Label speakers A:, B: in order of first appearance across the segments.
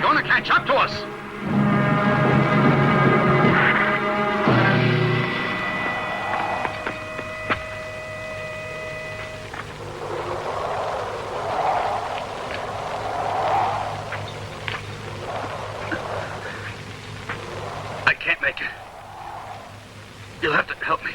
A: gonna catch up to us. I can't make it. You'll have to help me.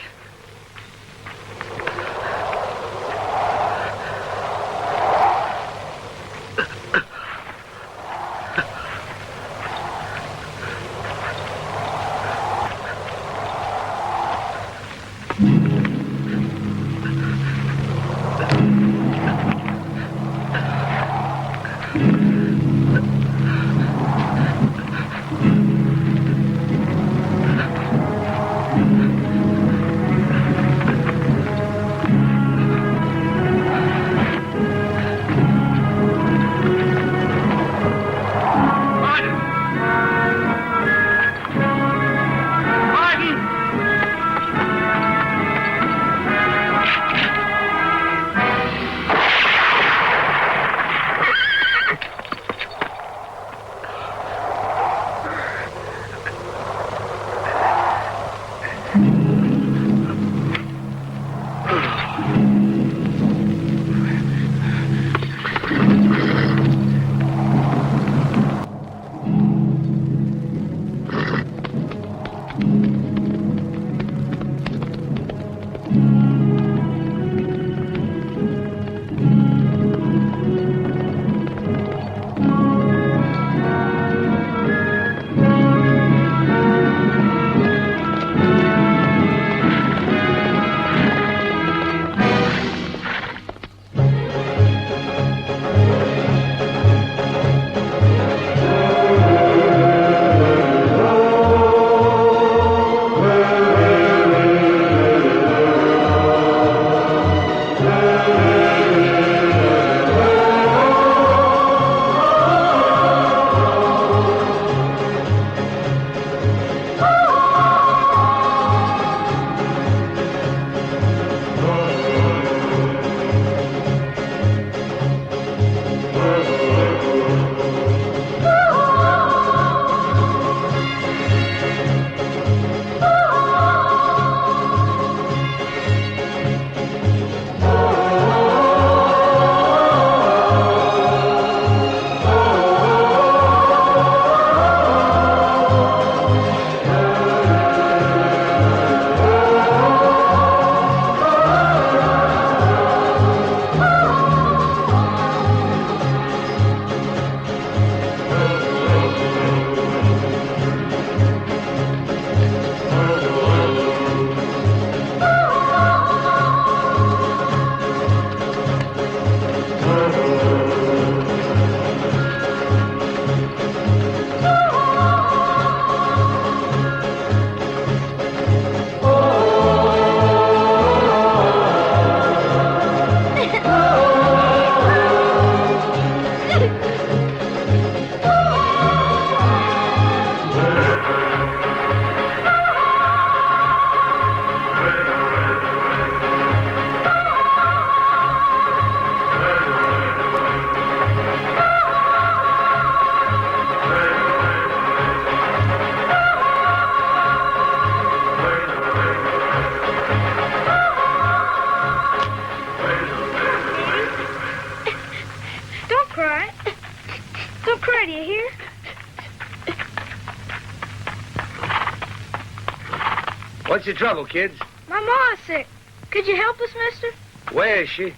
B: What's your trouble, kids?
C: My ma's sick. Could you help us, mister?
B: Where is she?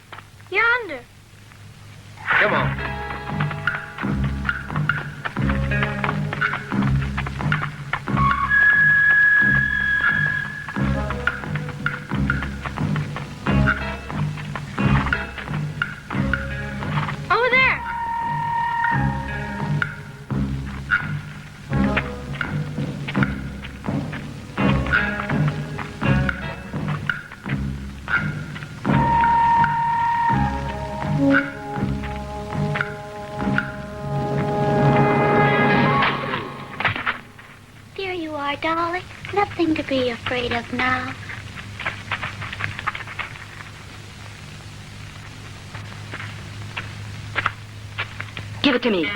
C: Yonder.
B: Come on.
C: Over there.
D: Here you are, darling. Nothing to be afraid of now.
E: Give it to me.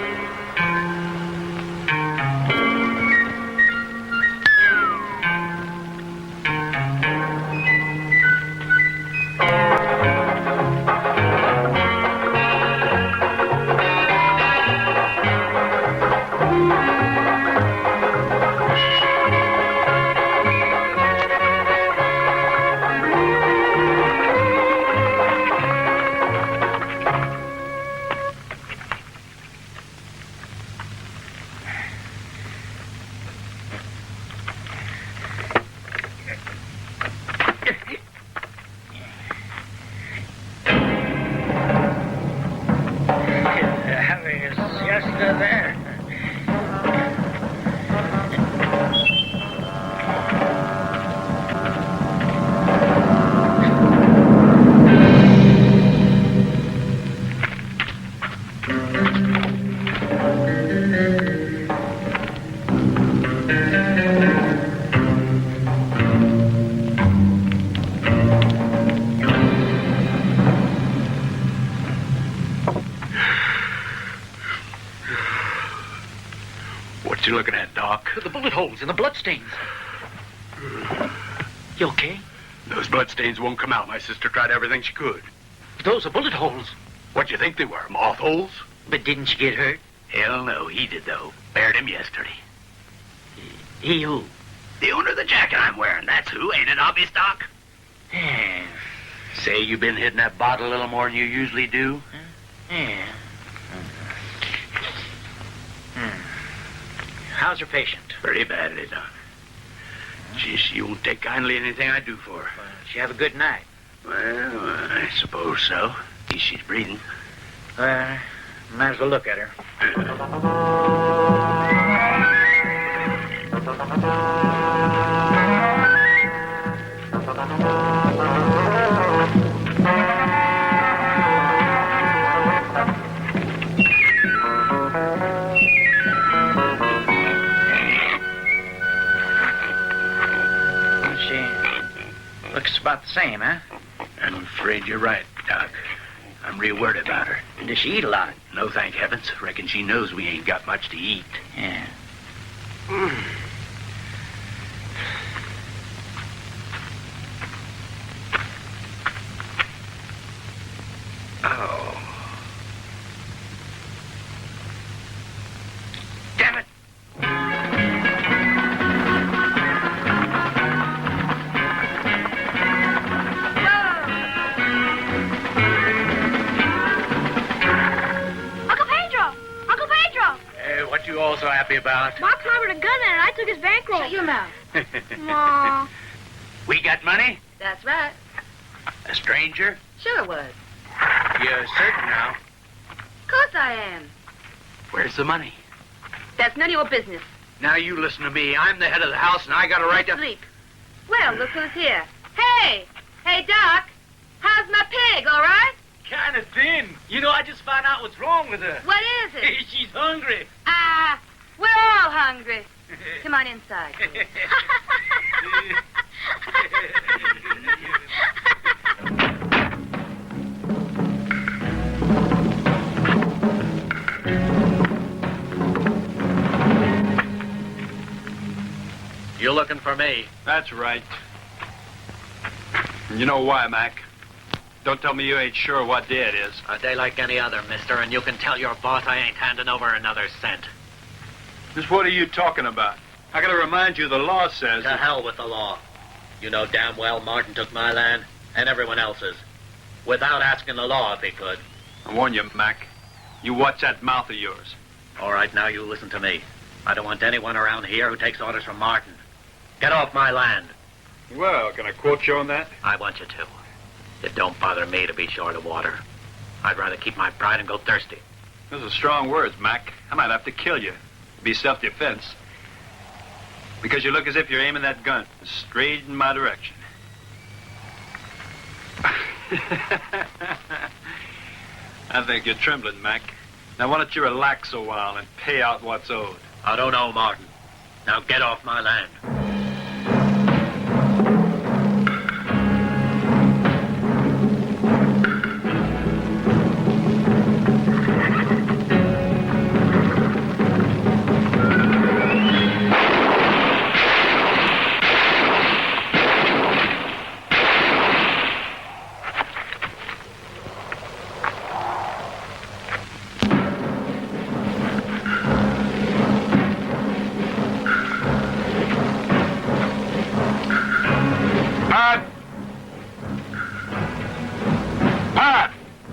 A: What you looking at, Doc?
E: The bullet holes and the bloodstains. You okay?
A: Those bloodstains won't come out. My sister tried everything she could.
E: Those are bullet holes.
A: What you think they were? Moth holes?
E: But didn't you get hurt?
A: Hell no, he did, though. Buried him yesterday.
E: He who?
A: The owner of the jacket I'm wearing. That's who. Ain't it obvious, Doc?
E: Yeah.
A: Say you been hitting that bottle a little more than you usually do?
E: Yeah. How's your patient?
A: Pretty badly, Doc. She won't take kindly anything I do for her.
E: She have a good night?
A: Well, I suppose so. At least she's breathing.
E: Might as well look at her. She looks about the same, huh?
A: I'm afraid you're right, Doc. I'm real worried about her.
E: Does she eat a lot?
A: No, thank heavens. Reckon she knows we ain't got much to eat.
E: Yeah.
A: Oh. Damn it!
C: Uncle Pedro! Uncle Pedro!
A: Hey, what you all so happy about?
C: Mark harbored a gun and I took his bankroll.
D: Shut your mouth.
C: Aw.
A: We got money?
D: That's right.
A: A stranger?
D: Sure it was.
A: You're certain now.
D: Of course I am.
A: Where's the money?
D: That's none of your business.
A: Now you listen to me. I'm the head of the house and I got a right to...
D: Sleep. Well, look who's here. Hey! Hey, Doc! How's my pig, all right?
E: Kind of thin. You know, I just found out what's wrong with her.
D: What is it?
E: She's hungry.
D: We're all hungry. Come on inside.
E: You're looking for me.
F: That's right. You know why, Mac? Don't tell me you ain't sure what day it is.
E: A day like any other, mister, and you can tell your boss I ain't handing over another cent.
F: Just what are you talking about? I gotta remind you, the law says...
E: To hell with the law. You know damn well Martin took my land, and everyone else's. Without asking the law if he could.
F: I warn you, Mac. You watch that mouth of yours.
E: All right, now you listen to me. I don't want anyone around here who takes orders from Martin. Get off my land.
F: Well, can I quote you on that?
E: I want you to. It don't bother me to be short of water. I'd rather keep my pride and go thirsty.
F: Those are strong words, Mac. I might have to kill you. It'd be self-defense. Because you look as if you're aiming that gun straight in my direction. I think you're trembling, Mac. Now, why don't you relax a while and pay out what's owed?
E: I don't know, Martin. Now get off my land.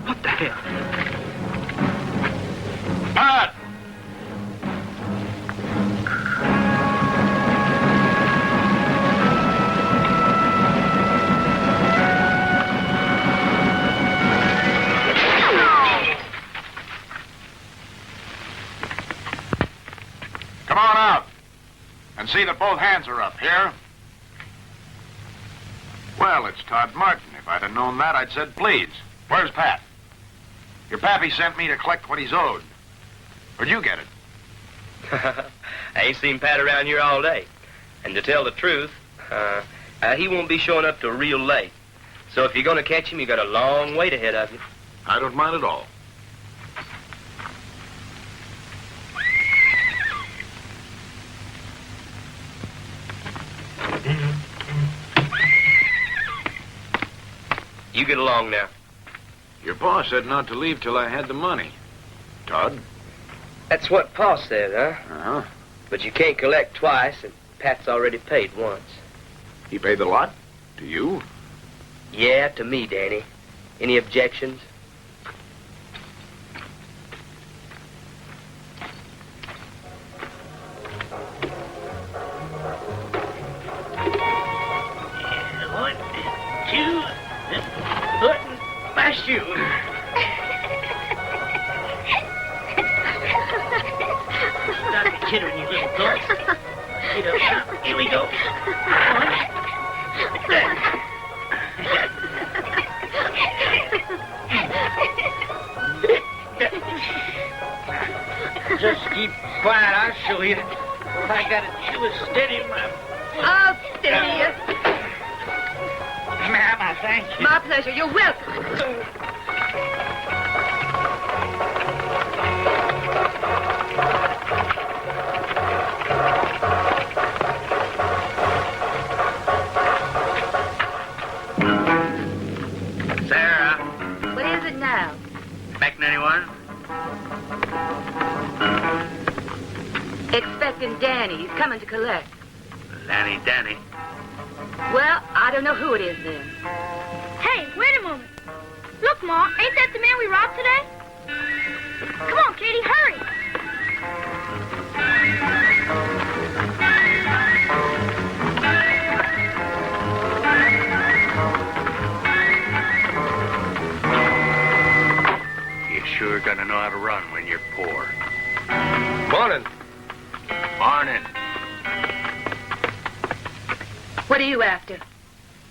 A: What the hell?
F: Pat!
G: Come on out and see that both hands are up. Here? Well, it's Todd Martin. If I'd have known that, I'd said please. Where's Pat? Your pappy sent me to collect what he's owed. Where'd you get it?
H: I ain't seen Pat around here all day. And to tell the truth, he won't be showing up till real late. So if you're going to catch him, you got a long wait ahead of you.
G: I don't mind at all.
H: You get along now.
G: Your pa said not to leave till I had the money. Todd?
H: That's what Pa said, huh?
G: Uh-huh.
H: But you can't collect twice, and Pat's already paid once.
G: He paid the lot? To you?
H: Yeah, to me, Danny. Any objections?
E: One, two, button my shoe. Stop the kidding, you little thoughts. Get up now. Here we go. Just keep quiet, I'll show you. All I gotta do is steady my...
D: I'll steady you.
E: Ma'am, I thank you.
D: My pleasure. You're welcome.
E: Sarah,
D: What is it now?
E: expecting anyone?
D: Expecting Danny. He's coming to collect.
E: Lanny Danny.
D: Well, I don't know who it is then.
C: Hey, wait a moment. Look, Ma, ain't that the man we robbed today? Come on, Katie, hurry.
A: You sure gonna know how to run when you're poor.
B: Morning.
A: Morning.
D: What are you after?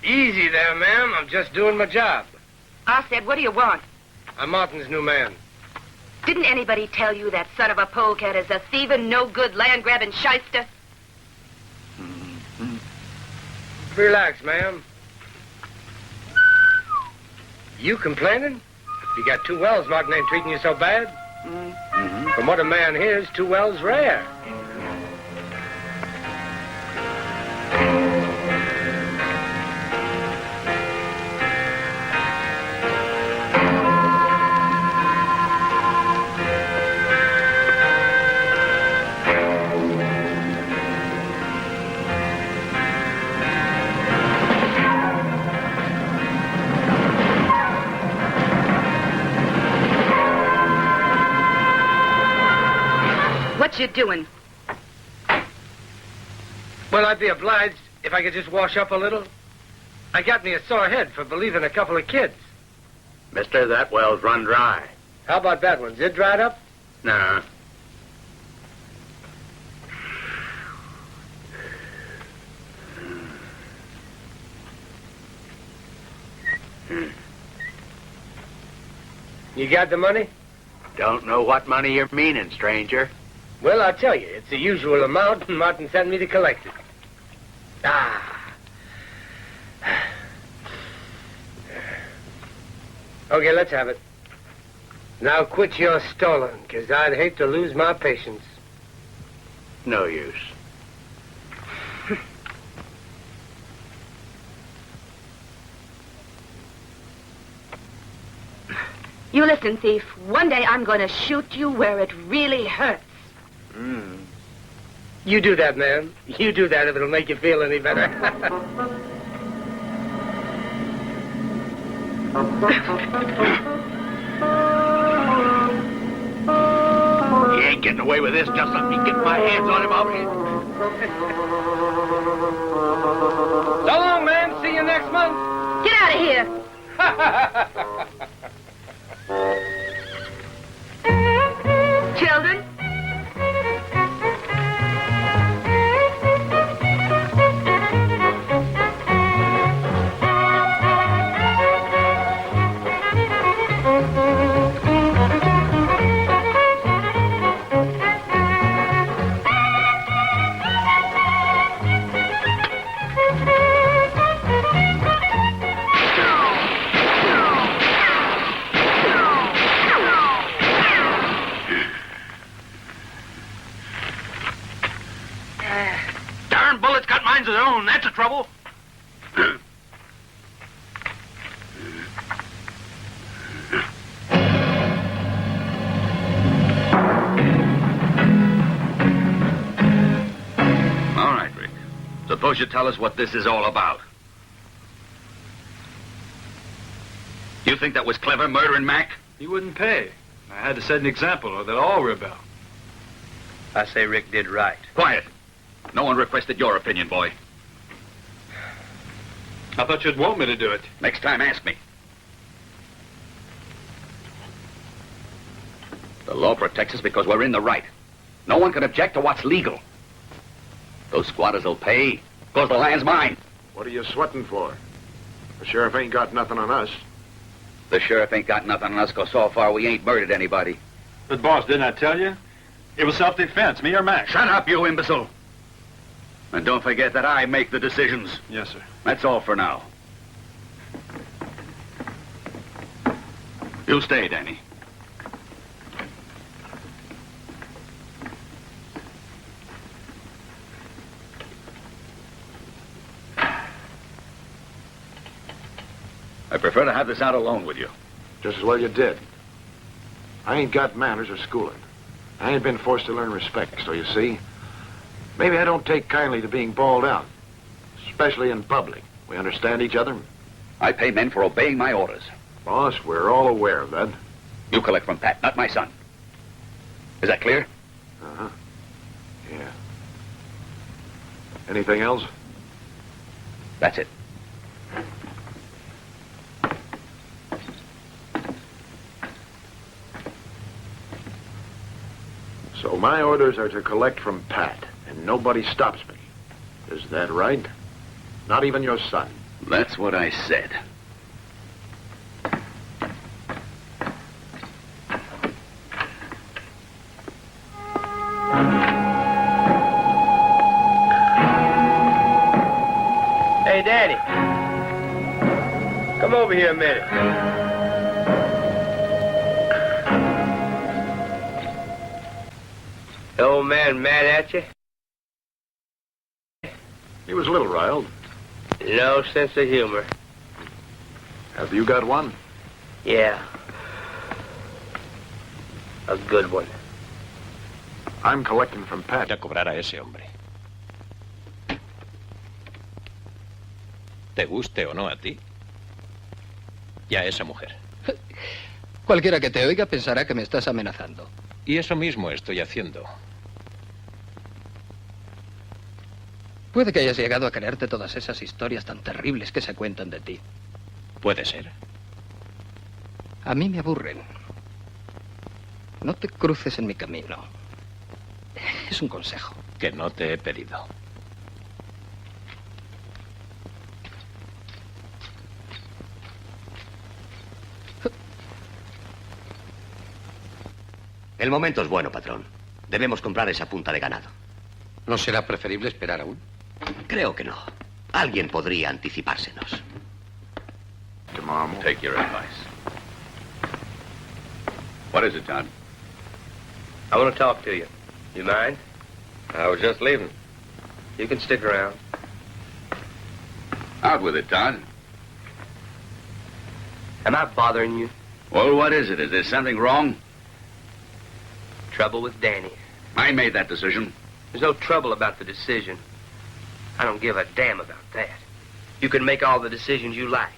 B: Easy there, ma'am. I'm just doing my job.
D: I said, what do you want?
B: I'm Martin's new man.
D: Didn't anybody tell you that son of a polecat is a thieving, no-good, land-grabbing shyster?
B: Relax, ma'am. You complaining? You got 2 wells, Martin ain't treating you so bad. From what a man hears, 2 wells rare.
D: What you doing?
B: Well, I'd be obliged if I could just wash up a little. I got me a sore head for believing a couple of kids.
A: Mister, that well's run dry.
B: How about that one? Is it dried up?
A: Nah.
B: You got the money?
A: Don't know what money you're meaning, stranger.
B: Well, I'll tell you. It's the usual amount, and Martin sent me to collect it. Okay, let's have it. Now quit your stalling, 'cause I'd hate to lose my patience.
A: No use.
D: You listen, thief. One day I'm going to shoot you where it really hurts.
B: You do that, man. You do that if it'll make you feel any better.
A: You ain't getting away with this. Just let me get my hands on him. I'll be...
B: So long, man. See you next month.
D: Get out of here. Children?
A: Darn bullets got minds of their own. That's the trouble. Suppose you tell us what this is all about. You think that was clever, murdering Mac?
F: He wouldn't pay. I had to set an example, or they'll all rebel.
H: I say Rick did right.
A: Quiet. No one requested your opinion, boy.
F: I thought you'd want me to do it.
A: Next time, ask me. The law protects us because we're in the right. No one can object to what's legal. Those squatters will pay, because the land's mine.
G: What are you sweating for? The sheriff ain't got nothing on us.
A: The sheriff ain't got nothing on us, because so far we ain't murdered anybody.
F: But, boss, didn't I tell you? It was self-defense, me or Mac.
A: Shut up, you imbecile. And don't forget that I make the decisions.
F: Yes, sir.
A: That's all for now. You stay, Danny. I prefer to have this out alone with you.
G: Just as well you did. I ain't got manners or schooling. I ain't been forced to learn respect, so you see, maybe I don't take kindly to being bawled out, especially in public. We understand each other?
A: I pay men for obeying my orders.
G: Boss, we're all aware of that.
A: You collect from Pat, not my son. Is that clear?
G: Uh-huh. Yeah. Anything else?
A: That's it.
G: So my orders are to collect from Pat, and nobody stops me. Is that right? Not even your son.
A: That's what I said.
H: Hey, Danny. Come over here a minute. The old man mad at you?
G: He was a little riled.
H: No sense of humor.
G: Have you got one?
H: Yeah. A good one.
G: I'm collecting from Pat.
I: A cobrar a ese hombre. Te guste o no a ti. Y a esa mujer.
J: Cualquiera que te oiga pensará que me estás amenazando.
I: Y eso mismo estoy haciendo.
J: Puede que hayas llegado a creerte todas esas historias tan terribles que se cuentan de ti.
I: Puede ser.
J: A mí me aburren. No te cruces en mi camino. Es un consejo.
I: Que no te he pedido.
K: El momento es bueno, patrón. Debemos comprar esa punta de ganado.
J: ¿No será preferible esperar aún?
K: Creo que no. Alguien podría anticipársenos.
G: Tomorrow.
A: Take your advice. What is it, Todd?
H: I want to talk to you. You mind? I was just leaving. You can stick around.
A: Out with it, Todd.
H: Am I bothering you?
A: Well, what is it? Is there something wrong?
H: Trouble with Danny.
A: I made that decision.
H: There's no trouble about the decision. I don't give a damn about that. You can make all the decisions you like.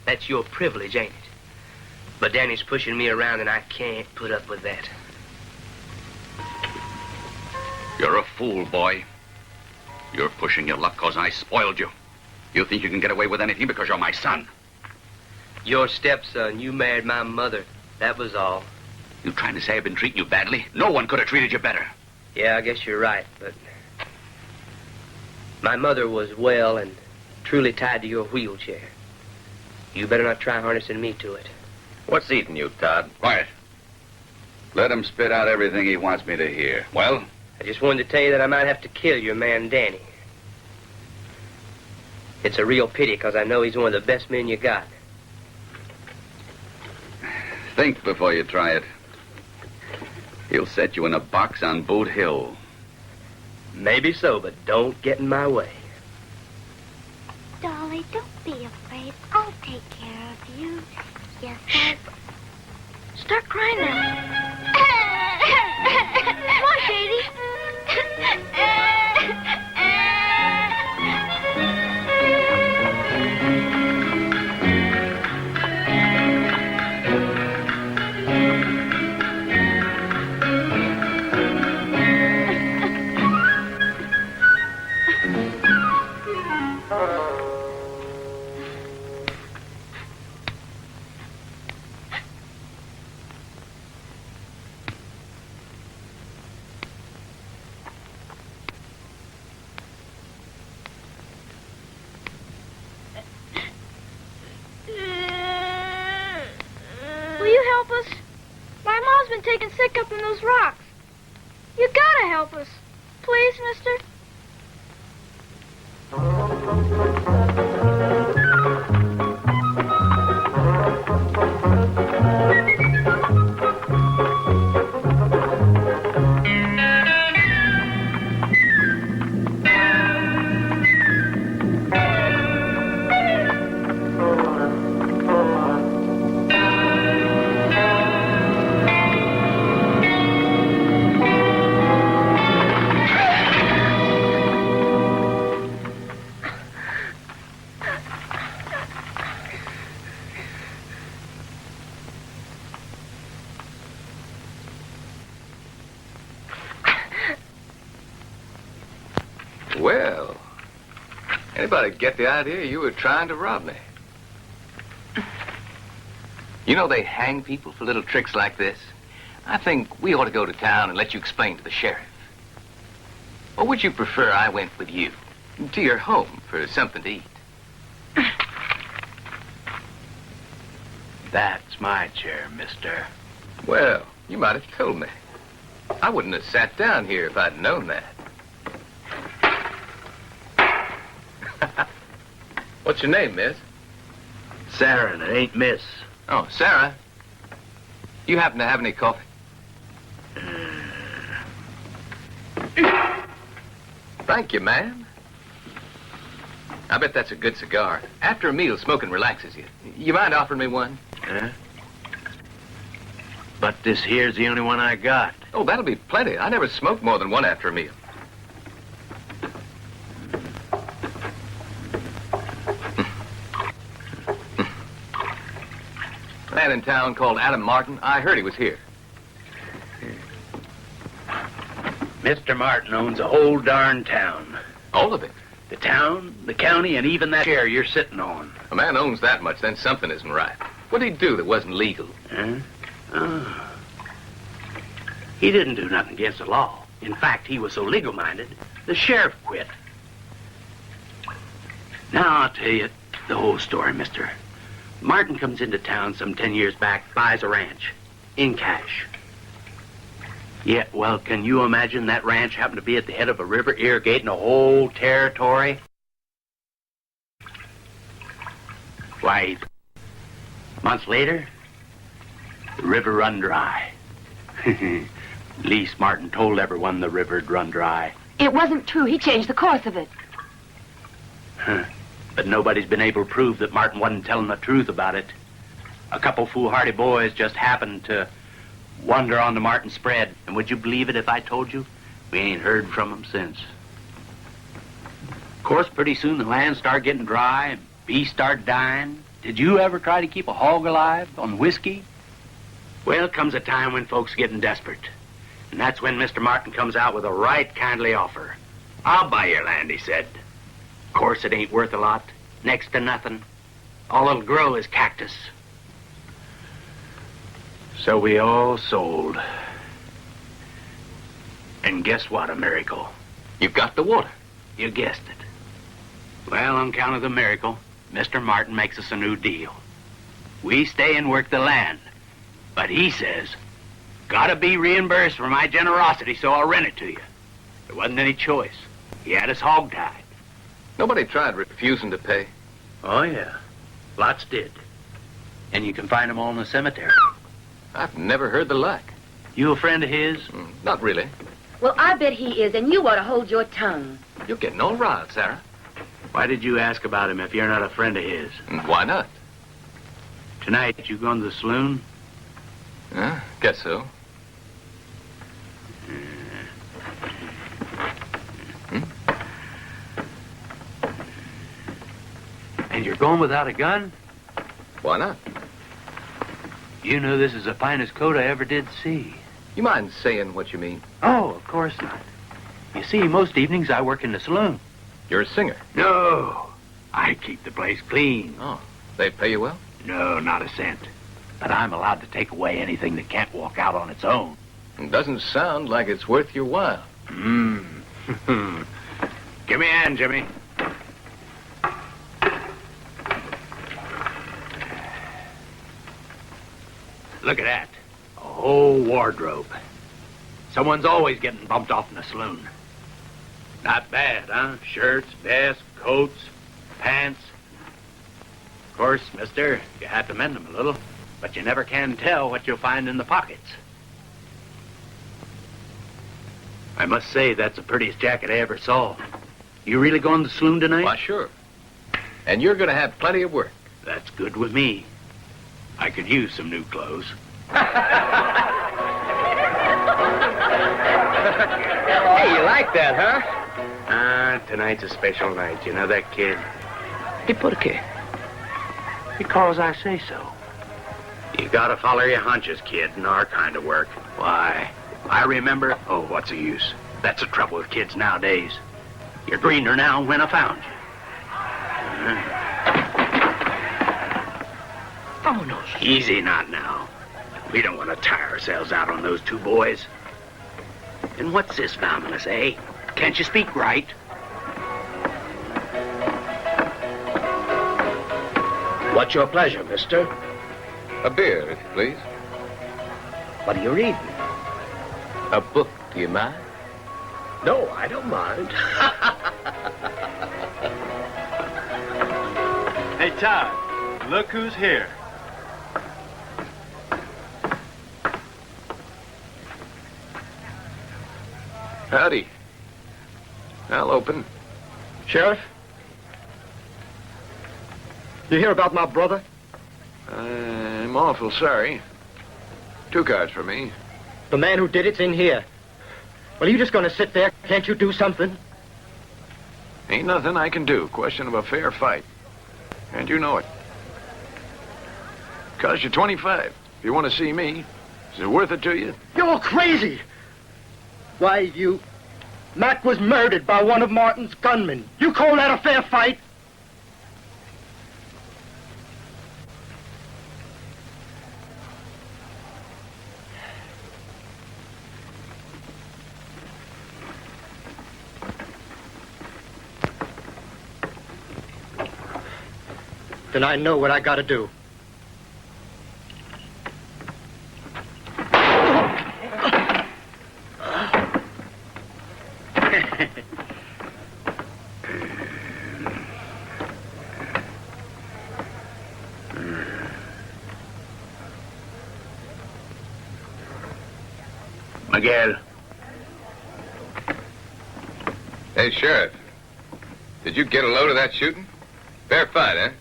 H: That's your privilege, ain't it? But Danny's pushing me around, and I can't put up with that.
A: You're a fool, boy. You're pushing your luck because I spoiled you. You think you can get away with anything because you're my son.
H: Your stepson, you married my mother. That was all.
A: You trying to say I've been treating you badly? No one could have treated you better.
H: Yeah, I guess you're right, but my mother was well and truly tied to your wheelchair. You better not try harnessing me to it.
A: What's eating you, Todd? Quiet. Let him spit out everything he wants me to hear. Well?
H: I just wanted to tell you that I might have to kill your man, Danny. It's a real pity, because I know he's one of the best men you got.
A: Think before you try it. He'll set you in a box on Boot Hill.
H: Maybe so, but don't get in my way.
C: Dolly, don't be afraid. I'll take care of you. Yes, I... Start crying now. Come on, Katie. thick up in those rocks. You gotta help us. Please, mister?
L: Well, anybody get the idea you were trying to rob me? You know they hang people for little tricks like this. I think we ought to go to town and let you explain to the sheriff. Or would you prefer I went with you to your home for something to eat?
M: That's my chair, mister.
L: Well, you might have told me. I wouldn't have sat down here if I'd known that. What's your name, miss?
M: Sarah, and it ain't miss.
L: Oh, Sarah. You happen to have any coffee? Thank you, ma'am. I bet that's a good cigar. After a meal, smoking relaxes you. You mind offering me one?
M: Huh? But this here's the only one I got.
L: Oh, that'll be plenty. I never smoke more than one after a meal. A man in town called Adam Martin. I heard he was here.
M: Mr. Martin owns the whole darn town.
L: All of it?
M: The town, the county, and even that chair you're sitting on.
L: A man owns that much, then something isn't right. What'd he do that wasn't legal?
M: Huh? Oh. He didn't do nothing against the law. In fact, he was so legal-minded, the sheriff quit. Now, I'll tell you the whole story, mister. Martin comes into town some 10 years back, buys a ranch, in cash. Yeah, well, can you imagine that ranch happened to be at the head of a river irrigating a whole territory? Why, months later, the river run dry. At least Martin told everyone the river'd run dry.
D: It wasn't true. He changed the course of it.
M: Huh. But nobody's been able to prove that Martin wasn't telling the truth about it. A couple foolhardy boys just happened to wander on the Martin spread. And would you believe it if I told you? We ain't heard from him since. Of course, pretty soon the land started getting dry and beasts started dying. Did you ever try to keep a hog alive on whiskey? Well, comes a time when folks are getting desperate. And that's when Mr. Martin comes out with a right kindly offer. I'll buy your land, he said. Of course, it ain't worth a lot. Next to nothing. All it'll grow is cactus. So we all sold. And guess what, a miracle?
L: You've got the water.
M: You guessed it. Well, on account of the miracle, Mr. Martin makes us a new deal. We stay and work the land. But he says, gotta be reimbursed for my generosity, so I'll rent it to you. There wasn't any choice. He had us hogtied.
L: Nobody tried refusing to pay.
M: Oh, yeah. Lots did. And you can find them all in the cemetery.
L: I've never heard the like.
M: You a friend of his?
L: Not really.
D: Well, I bet he is, and you ought to hold your tongue.
L: You're getting all riled, Sarah.
M: Why did you ask about him if you're not a friend of his?
L: Why not?
M: Tonight, you going to the saloon?
L: Guess so.
M: And you're going without a gun?
L: Why not?
M: You know this is the finest coat I ever did see.
L: You mind saying what you mean?
M: Oh, of course not. You see, most evenings I work in the saloon.
L: You're a singer?
M: No. I keep the place clean.
L: Oh, they pay you well?
M: No, not a cent. But I'm allowed to take away anything that can't walk out on its own.
L: It doesn't sound like it's worth your while.
M: Give me a hand, Jimmy. Look at that. A whole wardrobe. Someone's always getting bumped off in the saloon. Not bad, huh? Shirts, vests, coats, pants. Of course, mister, you have to mend them a little, but you never can tell what you'll find in the pockets. I must say, that's the prettiest jacket I ever saw. You really going to the saloon tonight?
L: Why, sure. And you're going to have plenty of work.
M: That's good with me. I could use some new clothes.
B: Hey, you like that, huh? Tonight's a special night. You know that, kid?
M: Hey, por qué? Because I say so. You gotta follow your hunches, kid, in our kind of work. Why, I remember... Oh, what's the use? That's the trouble with kids nowadays. You're greener now when I found you. Vámonos. Easy not now. We don't want to tire ourselves out on those two boys. And what's this, Vamonos, eh? Can't you speak right?
B: What's your pleasure, mister?
L: A beer, if you please.
B: What are you reading?
L: A book, do you mind?
B: No, I don't mind.
F: Hey, Todd, look who's here.
G: Howdy. I'll open.
J: Sheriff? You hear about my brother?
G: I'm awful sorry. 2 cards for me.
J: The man who did it's in here. Well, you just gonna sit there? Can't you do something?
G: Ain't nothing I can do. Question of a fair fight. And you know it. Cost you 25. If you want to see me, is it worth it to you?
J: You're crazy! Why, you... Mac was murdered by one of Martin's gunmen. You call that a fair fight? Then I know what I gotta do.
M: Miguel.
L: Hey, Sheriff. Did you get a load of that shooting? Fair fight, eh?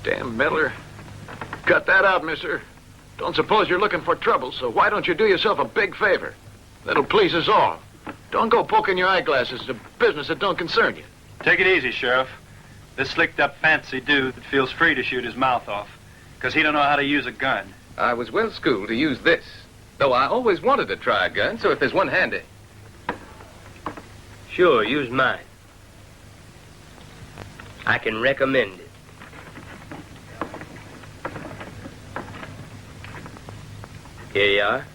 G: Damn meddler. Cut that out, mister. Don't suppose you're looking for trouble, so why don't you do yourself a big favor? That'll please us all. Don't go poking your eyeglasses to business that don't concern you.
F: Take it easy, Sheriff. This slicked-up fancy dude feels free to shoot his mouth off, because he don't know how to use a gun.
L: I was well schooled to use this, though I always wanted to try a gun, so if there's one handy.
H: Sure, use mine. I can recommend it. Here you are.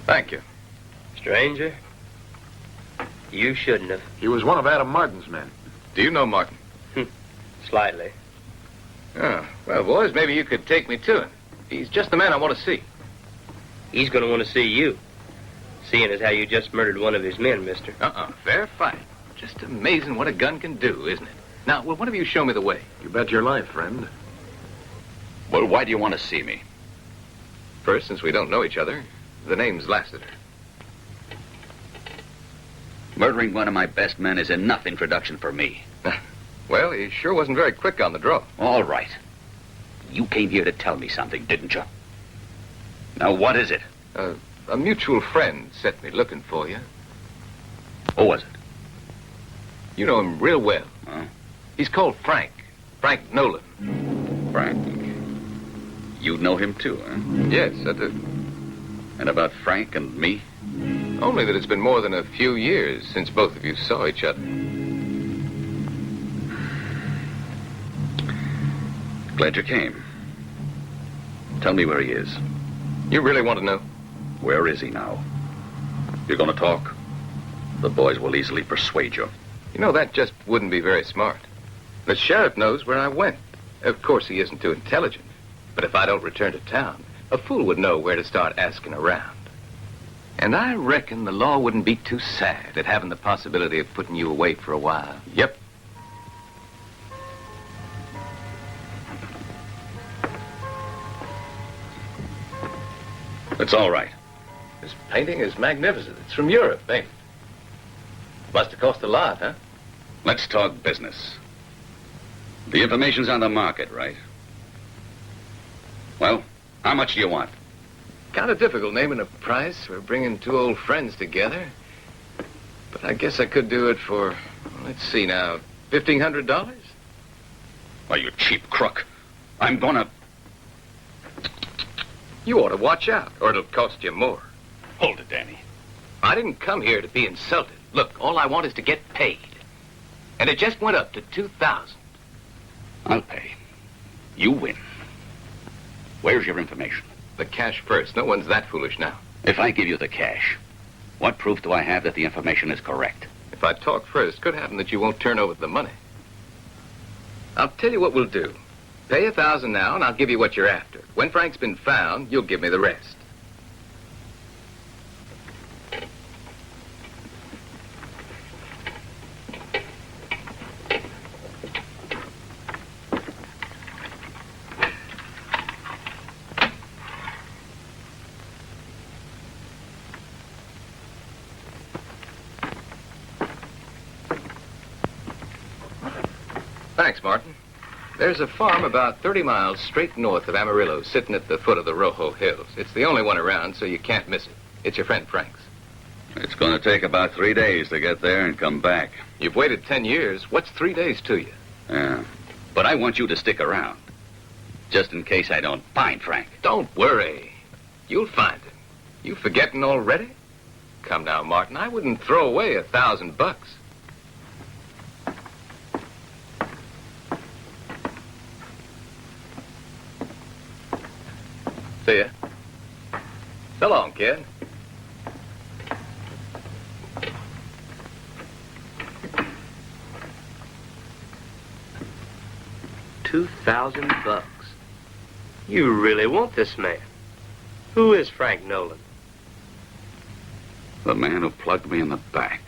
L: Thank you.
H: Stranger, you shouldn't have.
G: He was one of Adam Martin's men.
L: Do you know Martin?
H: Slightly.
L: Oh, well, boys, maybe you could take me to him. He's just the man I want to see.
H: He's going to want to see you, seeing as how you just murdered one of his men, mister.
L: Fair fight. Just amazing what a gun can do, isn't it? Now, well, why don't you show me the way?
G: You bet your life, friend.
A: Well, why do you want to see me?
L: First, since we don't know each other, the name's Lassiter.
A: Murdering one of my best men is enough introduction for me.
L: Well, he sure wasn't very quick on the draw.
A: All right. You came here to tell me something, didn't you? Now, what is it?
L: A mutual friend set me looking for you.
A: Who was it?
L: You know him real well.
A: Huh?
L: He's called Frank. Frank Nolan.
A: Frank. You know him too, huh?
L: Yes, I do.
A: And about Frank and me?
L: Only that it's been more than a few years since both of you saw each other.
A: Glad you came. Tell me where he is.
L: You really want to know?
A: Where is he now? You're going to talk? The boys will easily persuade you.
L: You know, that just wouldn't be very smart. The sheriff knows where I went. Of course, he isn't too intelligent. But if I don't return to town, a fool would know where to start asking around. And I reckon the law wouldn't be too sad at having the possibility of putting you away for a while. Yep.
A: It's all right.
L: This painting is magnificent. It's from Europe, ain't it? Must have cost a lot, huh?
A: Let's talk business. The information's on the market, right? Well, how much do you want?
L: Kind of difficult naming a price for bringing two old friends together. But I guess I could do it for, let's see now, $1,500?
A: Why, you cheap crook. I'm gonna...
L: You ought to watch out, or it'll cost you more.
A: Hold it, Danny.
L: I didn't come here to be insulted. Look, all I want is to get paid. And it just went up to $2,000.
A: I'll pay. You win. Where's your information?
L: The cash first. No one's that foolish now.
A: If I give you the cash, what proof do I have that the information is correct?
L: If I talk first, could happen that you won't turn over the money. I'll tell you what we'll do. Pay $1,000 now, and I'll give you what you're after. When Frank's been found, you'll give me the rest. Thanks, Martin. There's a farm about 30 miles straight north of Amarillo, sitting at the foot of the Rojo Hills. It's the only one around, so you can't miss it. It's your friend Frank's.
A: It's going to take about 3 days to get there and come back.
L: You've waited 10 years. What's 3 days to you?
A: Yeah. But I want you to stick around, just in case I don't find Frank.
L: Don't worry. You'll find him. You forgetting already? Come now, Martin. I wouldn't throw away $1,000. See ya. So long, kid.
H: $2,000. You really want this man. Who is Frank Nolan?
A: The man who plugged me in the back.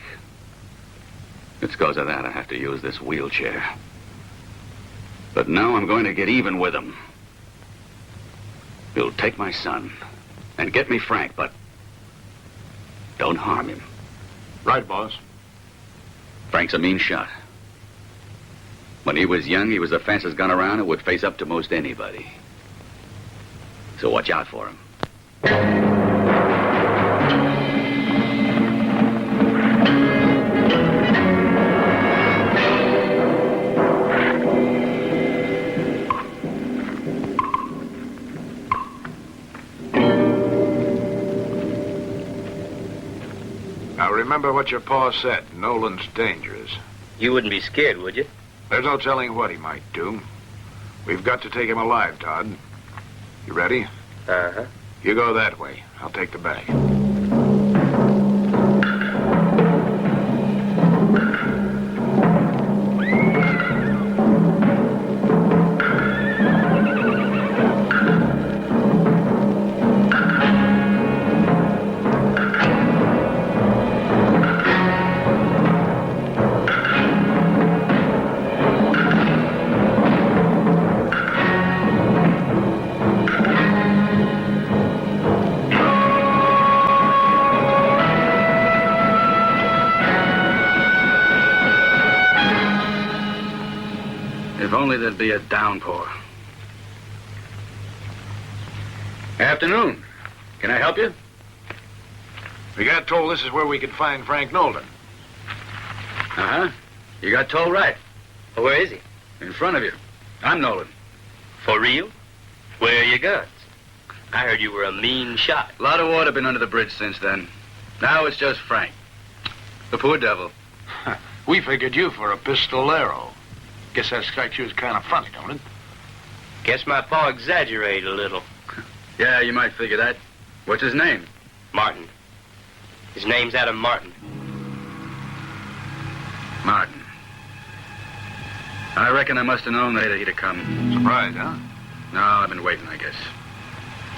A: It's because of that I have to use this wheelchair. But now I'm going to get even with him. He'll take my son and get me Frank, but don't harm him.
G: Right, boss.
A: Frank's a mean shot. When he was young, he was the fastest gun around and would face up to most anybody. So watch out for him.
G: Now, remember what your pa said. Nolan's dangerous.
H: You wouldn't be scared, would you?
G: There's no telling what he might do. We've got to take him alive, Todd. You ready?
H: Uh-huh.
G: You go that way. I'll take the bag.
A: If only there'd be a downpour. Afternoon. Can I help you?
G: We got told this is where we could find Frank Nolden.
A: Uh-huh. You got told right.
H: Well, where is he?
A: In front of you. I'm Nolan.
H: For real? Where are your guns? I heard you were a mean shot.
A: A lot of water been under the bridge since then. Now it's just Frank. The poor devil.
G: We figured you for a pistolero. Guess that strikes you as kind of funny, don't it?
H: Guess my pa exaggerated a little.
A: Yeah, you might figure that. What's his name?
H: Martin. His name's Adam Martin.
A: Martin. I reckon I must have known that he'd have come.
G: Surprised, huh?
A: No, I've been waiting, I guess.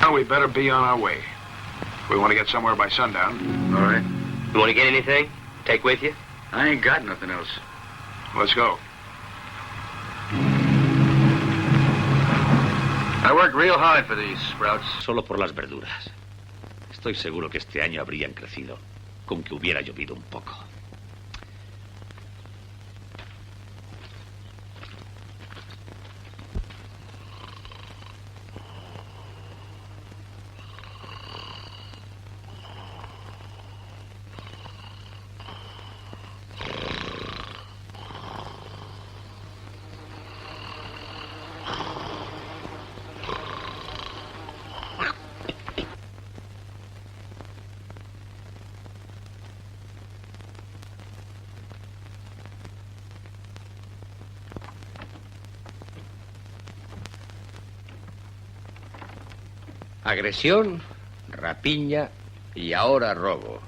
G: Well, we better be on our way. We want to get somewhere by sundown.
A: All right.
H: You want to get anything? Take with you?
A: I ain't got nothing else.
G: Let's go.
A: I worked real hard for these sprouts.
K: Solo por las verduras. Estoy seguro que este año habrían crecido con que hubiera llovido un poco.
J: Agresión, rapiña y ahora robo.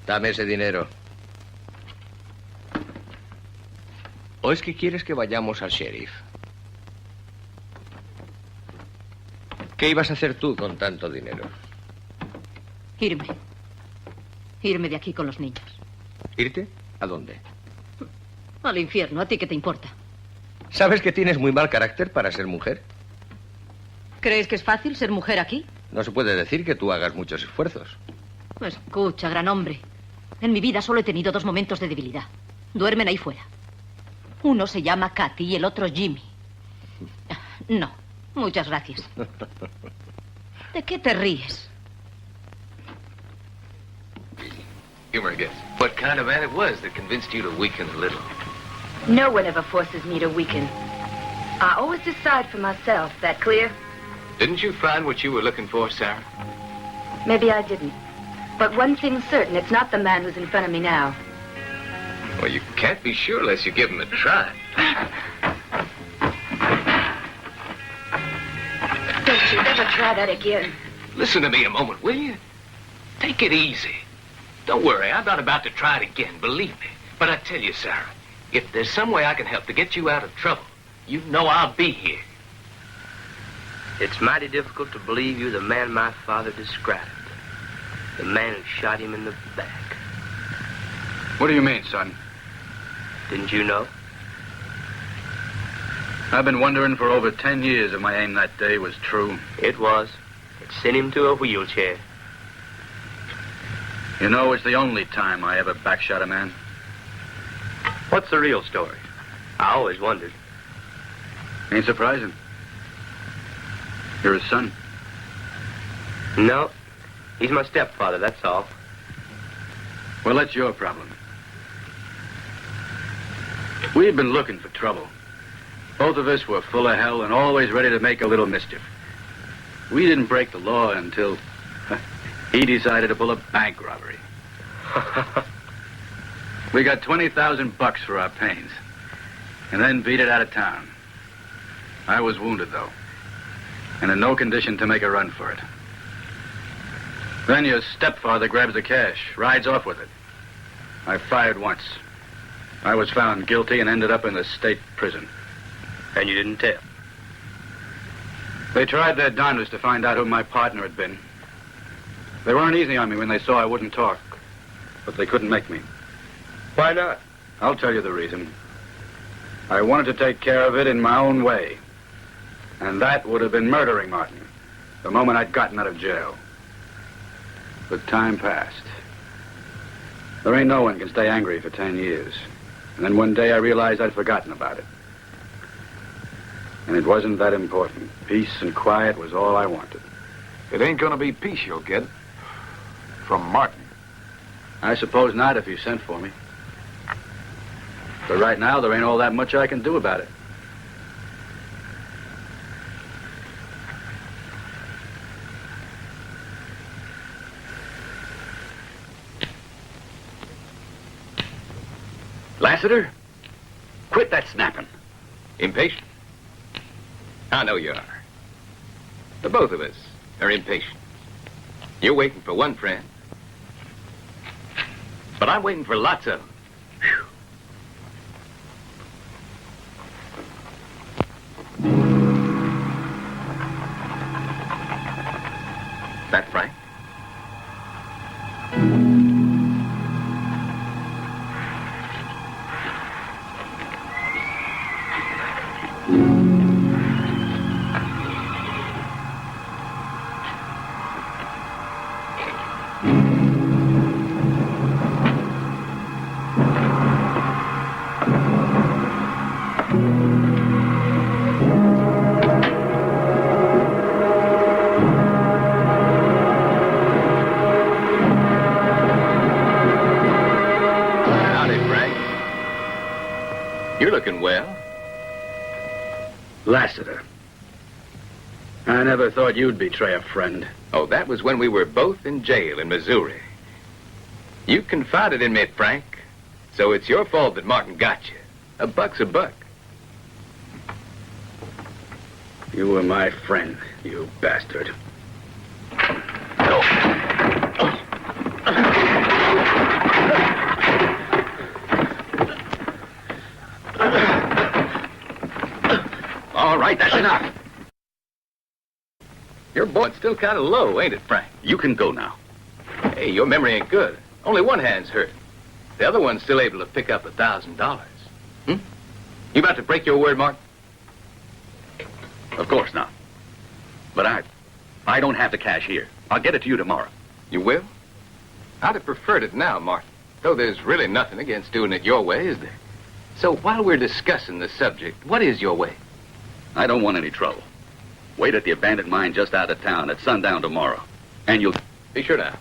J: Dame ese dinero. ¿O es que quieres que vayamos al sheriff? ¿Qué ibas a hacer tú con tanto dinero?
N: Irme. Irme de aquí con los niños.
J: ¿Irte? ¿A dónde?
N: Al infierno. ¿A ti qué te importa?
J: ¿Sabes que tienes muy mal carácter para ser mujer?
N: ¿Crees que es fácil ser mujer aquí?
J: No se puede decir que tú hagas muchos esfuerzos.
N: Escucha, gran hombre. En mi vida solo he tenido 2 momentos de debilidad. Duermen ahí fuera. Uno se llama Katy y el otro Jimmy. No, muchas gracias. ¿De qué te ríes?
L: Give her a guess. What kind of man it was that convinced you to weaken a little?
D: No one ever forces me to weaken. I always decide for myself. That clear?
L: Didn't you find what you were looking for, Sarah?
D: Maybe I didn't. But one thing's certain, it's not the man who's in front of me now.
L: Well, you can't be sure unless you give him a try.
D: Don't you ever try that again.
L: Listen to me a moment, will you? Take it easy. Don't worry, I'm not about to try it again, believe me. But I tell you, Sarah, if there's some way I can help to get you out of trouble, you know I'll be here.
H: It's mighty difficult to believe you're the man my father described. The man who shot him in the back.
A: What do you mean, son?
H: Didn't you know?
A: I've been wondering for over 10 years if my aim that day was true.
H: It was. It sent him to a wheelchair.
A: You know, it's the only time I ever backshot a man.
H: What's the real story? I always wondered.
A: Ain't surprising. You're his son.
H: No. He's my stepfather, that's all.
A: Well, that's your problem. We've been looking for trouble. Both of us were full of hell and always ready to make a little mischief. We didn't break the law until he decided to pull a bank robbery. We got $20,000 for our pains, and then beat it out of town. I was wounded, though, and in no condition to make a run for it. Then your stepfather grabs the cash, rides off with it. I fired once. I was found guilty and ended up in the state prison.
H: And you didn't tell?
A: They tried their darndest to find out who my partner had been. They weren't easy on me when they saw I wouldn't talk, but they couldn't make me.
H: Why not?
A: I'll tell you the reason. I wanted to take care of it in my own way. And that would have been murdering Martin the moment I'd gotten out of jail. But time passed. There ain't no one can stay angry for 10 years. And then one day I realized I'd forgotten about it. And it wasn't that important. Peace and quiet was all I wanted.
G: It ain't gonna be peace you'll get. From Martin.
A: I suppose not if you sent for me. But right now, there ain't all that much I can do about it.
L: Lassiter, quit that snapping. Impatient? I know you are. The both of us are impatient. You're waiting for one friend. But I'm waiting for lots of them. That Frank? You're looking well.
A: Lassiter. I never thought you'd betray a friend.
L: Oh, that was when we were both in jail in Missouri. You confided in me, Frank. So it's your fault that Martin got you. A buck's a buck.
A: You were my friend, you bastard.
L: All right, that's enough. Your boy's still kind of low, ain't it, Frank?
K: You can go now.
L: Hey, your memory ain't good. Only one hand's hurt. The other one's still able to pick up $1,000. You about to break your word, Martin?
K: Of course not. But I don't have the cash here. I'll get it to you tomorrow.
L: You will? I'd have preferred it now, Martin. Though there's really nothing against doing it your way, is there? So while we're discussing the subject, what is your way?
K: I don't want any trouble. Wait at the abandoned mine just out of town at sundown tomorrow. And you'll...
L: Be sure now.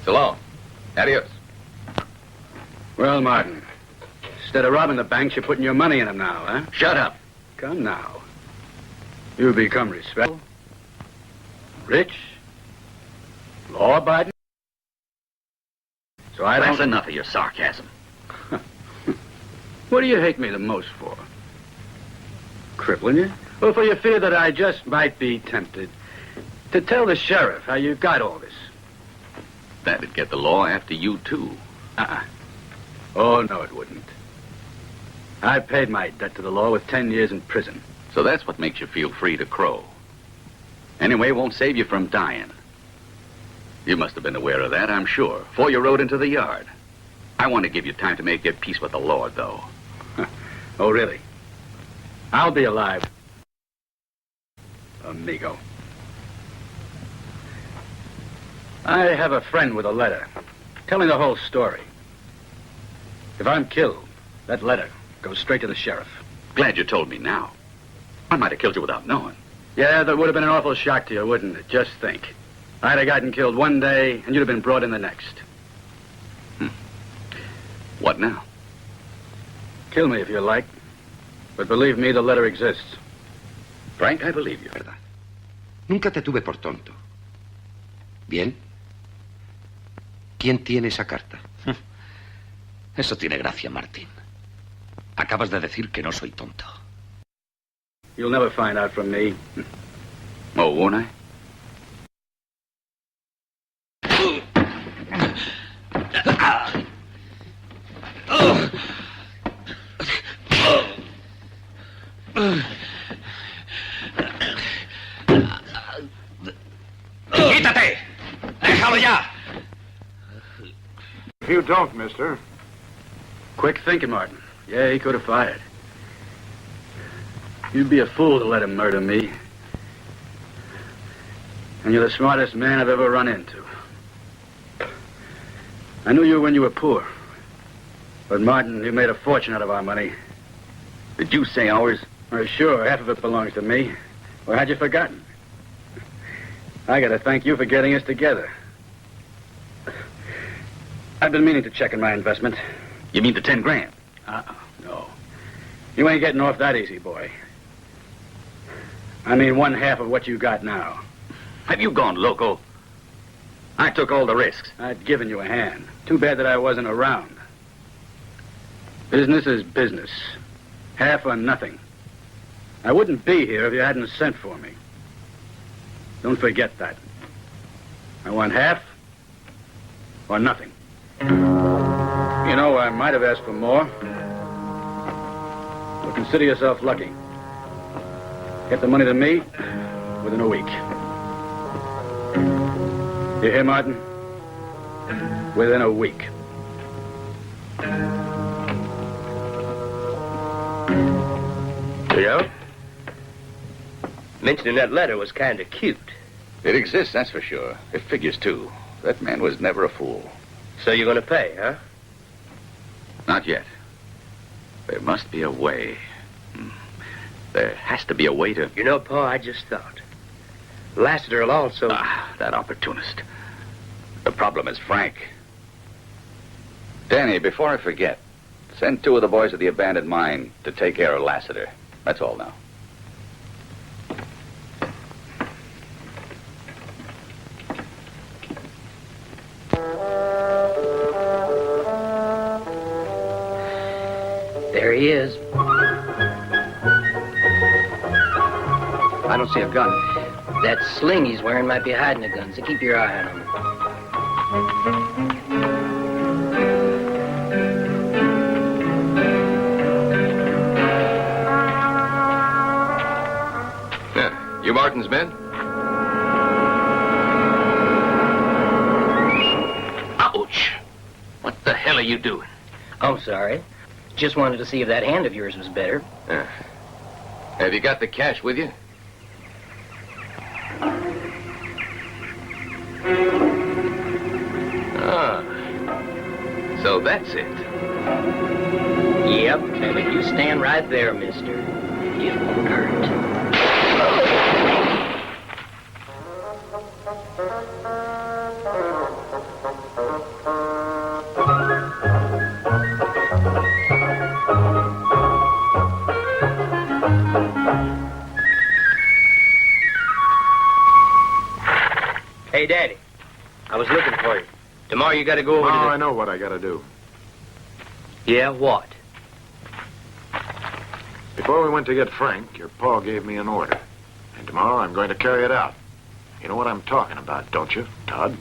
L: So long. Adios.
A: Well, Martin, instead of robbing the banks, you're putting your money in them now, huh?
K: Shut up.
A: Come now. You become respectful, rich, law-abiding. So I don't...
K: That's enough of your sarcasm.
A: What do you hate me the most for? Crippling you? Or for your fear that I just might be tempted to tell the sheriff how you got all this?
K: That'd get the law after you, too.
A: Oh, no, it wouldn't. I paid my debt to the law with 10 years in prison.
K: So that's what makes you feel free to crow. Anyway, it won't save you from dying. You must have been aware of that, I'm sure, before you rode into the yard. I want to give you time to make your peace with the Lord, though.
A: Oh, really? I'll be alive. Amigo. I have a friend with a letter telling the whole story. If I'm killed, that letter goes straight to the sheriff.
K: Glad you told me now. I might have killed you without knowing.
A: Yeah, that would have been an awful shock to you, wouldn't it? Just think. I'd have gotten killed one day, and you'd have been brought in the next.
K: What now?
A: Kill me if you like. But believe me, the letter exists.
K: Frank, I believe you.
J: ¿Verdad? Nunca te tuve por tonto. Bien. ¿Quién tiene esa carta?
K: Eso tiene gracia, Martin. Acabas de decir que no soy tonto.
A: You'll never find out from me.
K: Oh, won't I?
L: ¡Quítate! ¡Déjalo ya!
G: If you don't, mister.
A: Quick thinking, Martin. Yeah, he could have fired. You'd be a fool to let him murder me. And you're the smartest man I've ever run into. I knew you when you were poor. But, Martin, you made a fortune out of our money.
K: Did you say ours?
A: Well, sure, half of it belongs to me. Or had you forgotten? I gotta thank you for getting us together. I've been meaning to check in my investment.
K: You mean the 10 grand?
A: No. You ain't getting off that easy, boy. I mean 1/2 of what you got now.
K: Have you gone loco? I took all the risks.
A: I'd given you a hand. Too bad that I wasn't around. Business is business. Half or nothing. I wouldn't be here if you hadn't sent for me. Don't forget that. I want half or nothing. You know, I might have asked for more. But consider yourself lucky. Get the money to me within a week. You hear, Martin? Within a week.
H: You know, mentioning that letter was kind of cute.
K: It exists, that's for sure. It figures, too. That man was never a fool.
H: So you're going to pay, huh?
K: Not yet. There must be a way. There has to be a way to...
H: You know, Pa, I just thought. Lassiter will also...
K: that opportunist. The problem is Frank. Danny, before I forget, send 2 of the boys of the abandoned mine to take care of Lassiter. That's all now.
H: There he is.
J: I don't see a gun.
H: That sling he's wearing might be hiding a gun, so keep your eye on him.
L: You Martin's men?
H: Ouch! What the hell are you doing? I'm sorry. Just wanted to see if that hand of yours was better.
L: Have you got the cash with you? So that's it.
H: Yep, and if you stand right there, mister, it won't hurt. Hey, Daddy, I was looking for you. Tomorrow you got to go over to
G: I know what I got to do.
H: Yeah, what?
G: Before we went to get Frank, your pa gave me an order. And tomorrow I'm going to carry it out. You know what I'm talking about, don't you, Todd?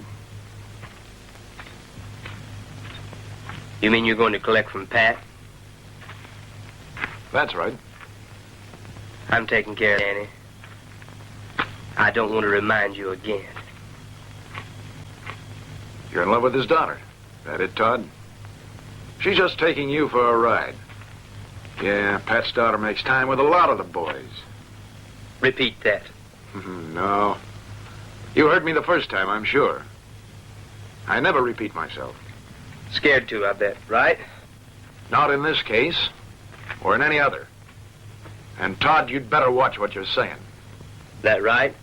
H: You mean you're going to collect from Pat?
G: That's right.
H: I'm taking care of Danny. I don't want to remind you again.
G: You're in love with his daughter. That it, Todd? She's just taking you for a ride. Yeah, Pat's daughter makes time with a lot of the boys.
H: Repeat that.
G: No. You heard me the first time, I'm sure. I never repeat myself.
H: Scared to, I bet, right?
G: Not in this case, or in any other. And, Todd, you'd better watch what you're saying.
H: That right?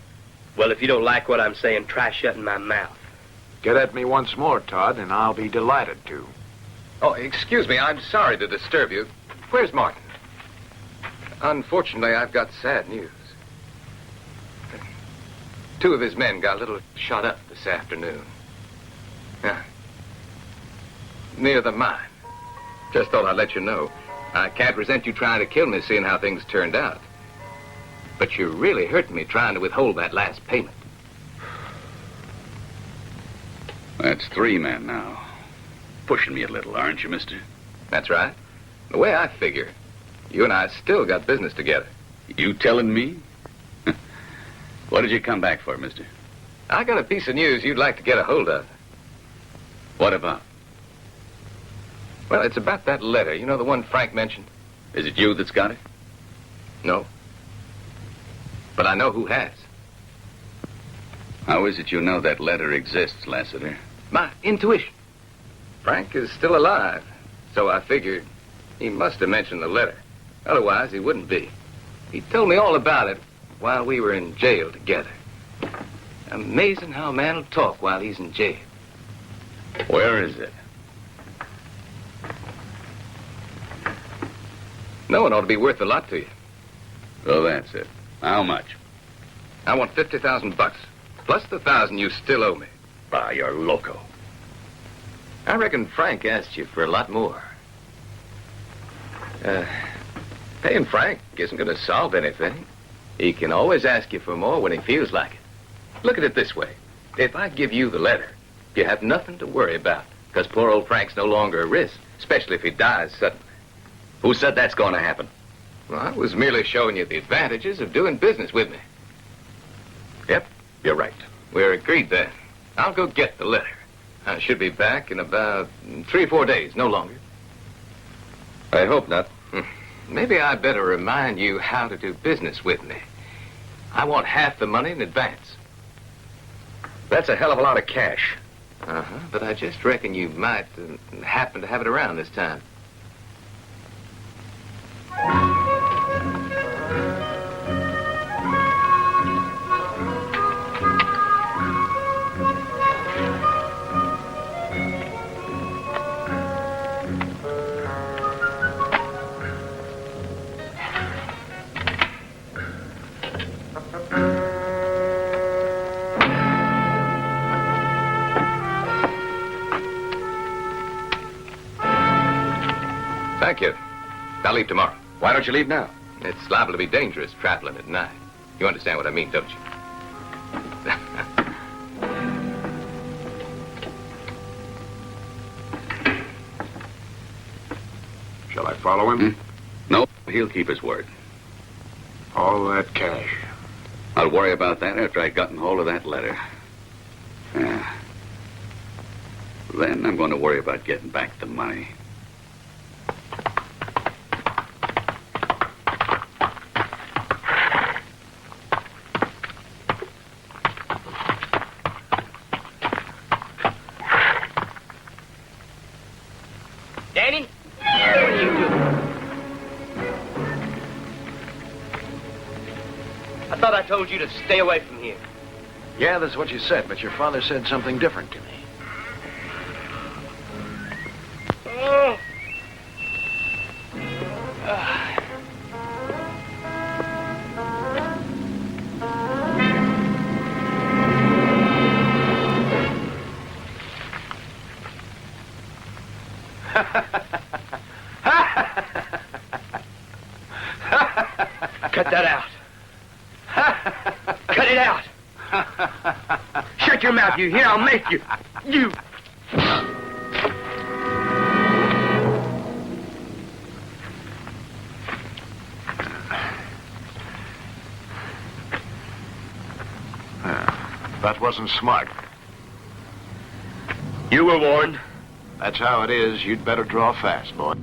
H: Well, if you don't like what I'm saying, try shutting my mouth.
G: Get at me once more, Todd, and I'll be delighted to.
L: Oh, excuse me. I'm sorry to disturb you. Where's Martin? Unfortunately, I've got sad news. 2 of his men got a little shot up this afternoon. Yeah. Near the mine. Just thought I'd let you know. I can't resent you trying to kill me, seeing how things turned out. But you're really hurting me trying to withhold that last payment.
K: That's 3 men now. Pushing me a little, aren't you, mister?
L: That's right. The way I figure, you and I still got business together.
K: You telling me? What did you come back for, mister?
L: I got a piece of news you'd like to get a hold of.
K: What about?
L: Well, it's about that letter. You know, the one Frank mentioned?
K: Is it you that's got it?
L: No. But I know who has.
K: How is it you know that letter exists, Lassiter?
L: My intuition. Frank is still alive. So I figured he must have mentioned the letter. Otherwise, he wouldn't be. He told me all about it while we were in jail together. Amazing how a man will talk while he's in jail.
K: Where is it?
L: Knowing ought to be worth a lot to you.
K: So that's it. How much?
L: I want $50,000 plus the 1,000 you still owe me.
K: Bah, you're loco.
L: I reckon Frank asked you for a lot more. Paying Frank isn't going to solve anything. He can always ask you for more when he feels like it. Look at it this way. If I give you the letter, you have nothing to worry about, because poor old Frank's no longer a risk, especially if he dies suddenly.
K: Who said that's going to happen?
L: Well, I was merely showing you the advantages of doing business with me.
K: Yep, you're right.
L: We're agreed then. I'll go get the letter. I should be back in about 3 or 4 days, no longer.
K: I hope not.
L: Maybe I better remind you how to do business with me. I want half the money in advance.
K: That's a hell of a lot of cash.
L: Uh-huh, but I just reckon you might happen to have it around this time. Thank you. I'll leave tomorrow.
K: Why don't you leave now?
L: It's liable to be dangerous traveling at night. You understand what I mean, don't you?
G: Shall I follow him?
K: No, he'll keep his word.
G: All that cash.
K: I'll worry about that after I've gotten hold of that letter. Yeah. Then I'm going to worry about getting back the money.
H: Danny? What are you doing? I thought I told you to stay away from here.
G: Yeah, that's what you said, but your father said something different to me.
H: Oh. Cut that out. Cut it out. Shut your mouth, you hear? I'll make you. You.
G: That wasn't smart.
H: You were warned.
G: That's how it is. You'd better draw fast, boy.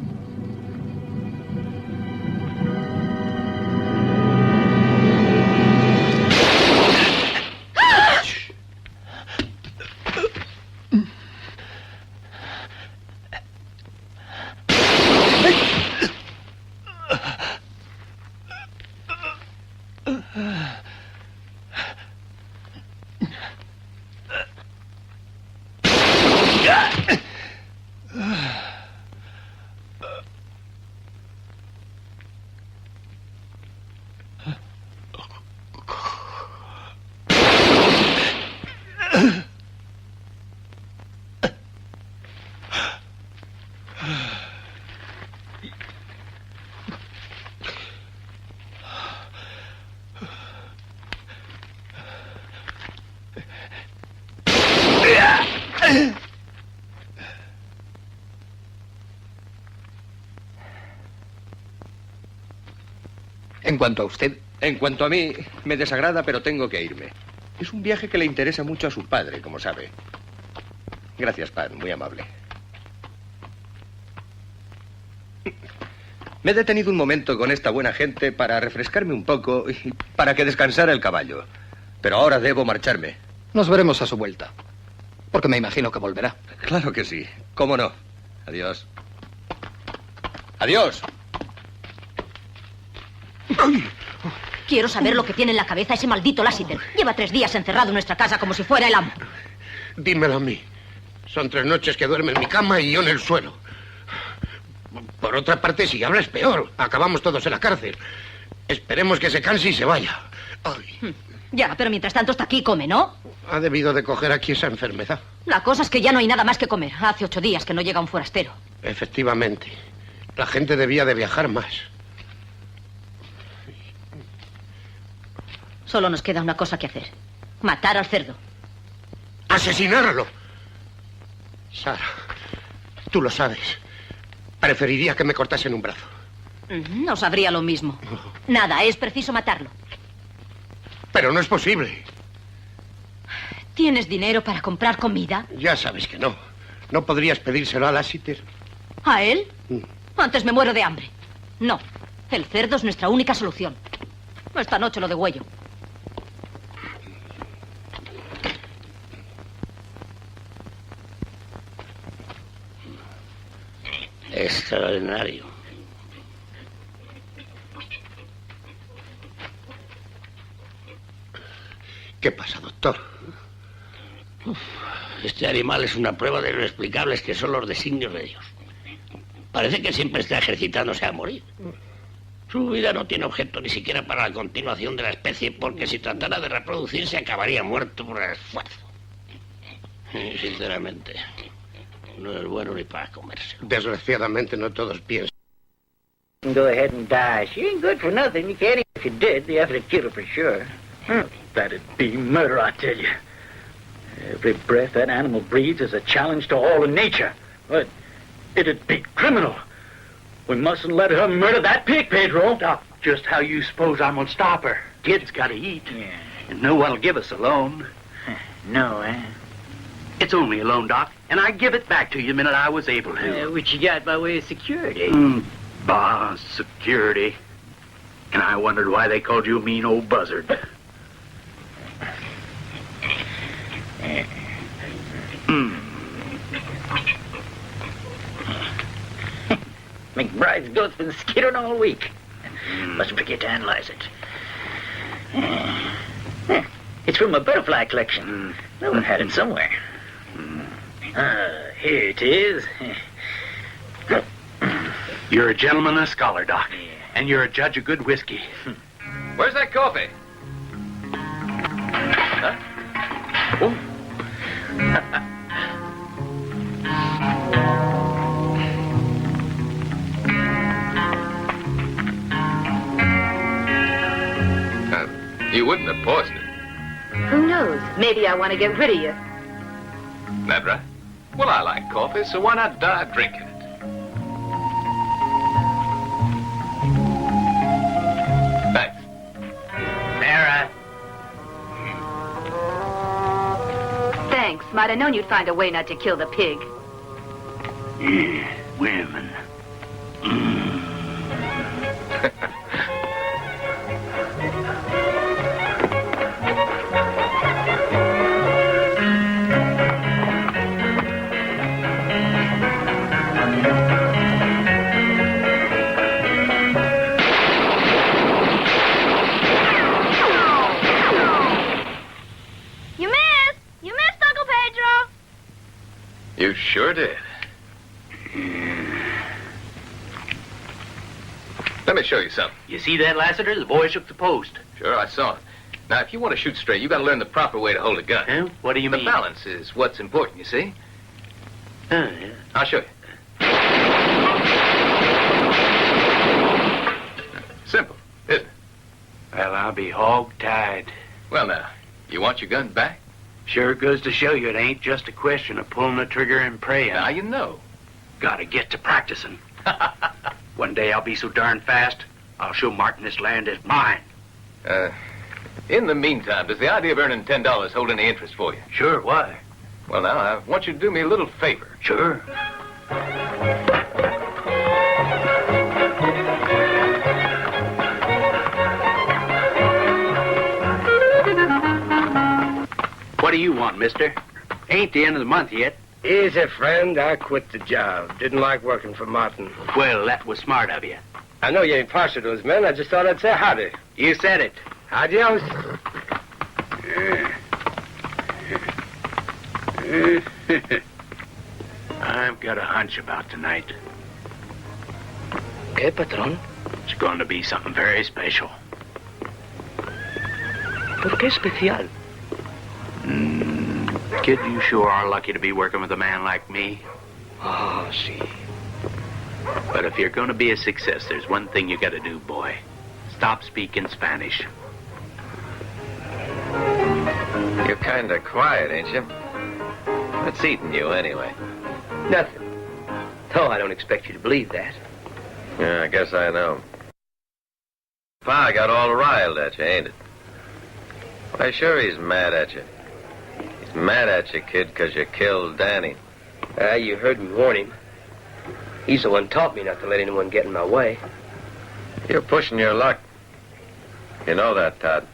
J: En cuanto a usted...
O: En cuanto a mí, me desagrada, pero tengo que irme. Es un viaje que le interesa mucho a su padre, como sabe. Gracias, Pat, muy amable. Me he detenido un momento con esta buena gente para refrescarme un poco y para que descansara el caballo. Pero ahora debo marcharme.
J: Nos veremos a su vuelta. Porque me imagino que volverá.
O: Claro que sí. ¿Cómo no? Adiós. Adiós.
N: Quiero saber lo que tiene en la cabeza ese maldito Lassiter. Lleva 3 días encerrado en nuestra casa como si fuera el amo.
P: Dímelo a mí. Son 3 noches que duerme en mi cama y yo en el suelo. Por otra parte, si habla es peor. Acabamos todos en la cárcel. Esperemos que se canse y se vaya. Ay.
N: Ya, pero mientras tanto está aquí y come, ¿no?
P: Ha debido de coger aquí esa enfermedad.
N: La cosa es que ya no hay nada más que comer. Hace 8 días que no llega un forastero.
P: Efectivamente. La gente debía de viajar más.
N: Solo nos queda una cosa que hacer. Matar al cerdo.
P: ¡Asesinarlo! Sara, tú lo sabes. Preferiría que me cortasen un brazo.
N: No sabría lo mismo. Nada, es preciso matarlo.
P: Pero no es posible.
N: ¿Tienes dinero para comprar comida?
P: Ya sabes que no. ¿No podrías pedírselo a Lassiter?
N: ¿A él? Antes me muero de hambre. No, el cerdo es nuestra única solución. Esta noche lo degüello.
Q: Extraordinario.
P: ¿Qué pasa, doctor?
Q: Este animal es una prueba de lo inexplicables que son los designios de Dios. Parece que siempre está ejercitándose a morir. Su vida no tiene objeto ni siquiera para la continuación de la especie, porque si tratara de reproducirse acabaría muerto por el esfuerzo. Y, sinceramente, no es bueno ni para comerse.
P: Desgraciadamente no todos piensan.
R: Go ahead and die. She ain't good for nothing. You can't. If you did, you have to kill her for sure.
S: That'd be murder, I tell you. Every breath that animal breathes is a challenge to all of nature. But it'd be criminal. We mustn't let her murder that pig, Pedro.
M: Doc, just how you suppose I'm gonna stop her? Kid's gotta eat.
R: Yeah.
M: And no one'll give us a loan.
R: No, eh?
M: It's only a loan, Doc, and I give it back to you the minute I was able to.
R: What you got by way of security?
M: Bah, security. And I wondered why they called you a mean old buzzard.
R: McBride's goat's been skittering all week. Must forget to analyze it. It's from a butterfly collection. No one had it somewhere. Here it is.
M: You're a gentleman and a scholar, Doc. And you're a judge of good whiskey.
L: Where's that coffee? Huh? Oh. You wouldn't have poisoned it.
D: Who knows? Maybe I want to get rid of you.
L: That right? Well, I like coffee, so why not die drinking it? Thanks.
M: Mara.
D: Thanks. Might have known you'd find a way not to kill the pig.
M: Yeah, women.
L: You sure did. Let me show you something.
M: You see that, Lassiter? The boy shook the post.
L: Sure, I saw it. Now, if you want to shoot straight, you got to learn the proper way to hold a gun.
M: Huh? What do you mean?
L: The balance is what's important, you see?
M: Yeah.
L: I'll show you. Simple, isn't it?
M: Well, I'll be hog-tied.
L: Well, now, you want your gun back?
M: Sure goes to show you it ain't just a question of pulling the trigger and praying.
L: Now you know.
M: Gotta get to practicing. One day I'll be so darn fast, I'll show Martin this land is mine.
L: In the meantime, does the idea of earning $10 hold any interest for you?
M: Sure, why?
L: Well, now, I want you to do me a little favor.
M: Sure. What do you want, mister? Ain't the end of the month yet.
B: Easy, friend. I quit the job. Didn't like working for Martin.
M: Well, that was smart of you.
B: I know you ain't partial to his men. I just thought I'd say howdy.
M: You said it.
B: Adios.
M: I've got a hunch about tonight.
H: ¿Qué, patrón?
M: It's going to be something very special.
H: ¿Por qué especial?
M: Kid, you sure are lucky to be working with a man like me.
H: Oh, sí.
M: But if you're going to be a success, there's one thing you got to do, boy. Stop speaking Spanish.
L: You're kind of quiet, ain't you? What's eating you, anyway?
H: Nothing. No, I don't expect you to believe that.
L: Yeah, I guess I know. Pa got all riled at you, ain't it? Why, sure he's mad at you. He's mad at you, kid, 'cause you killed Danny.
H: You heard me warn him. He's the one taught me not to let anyone get in my way.
L: You're pushing your luck. You know that, Todd.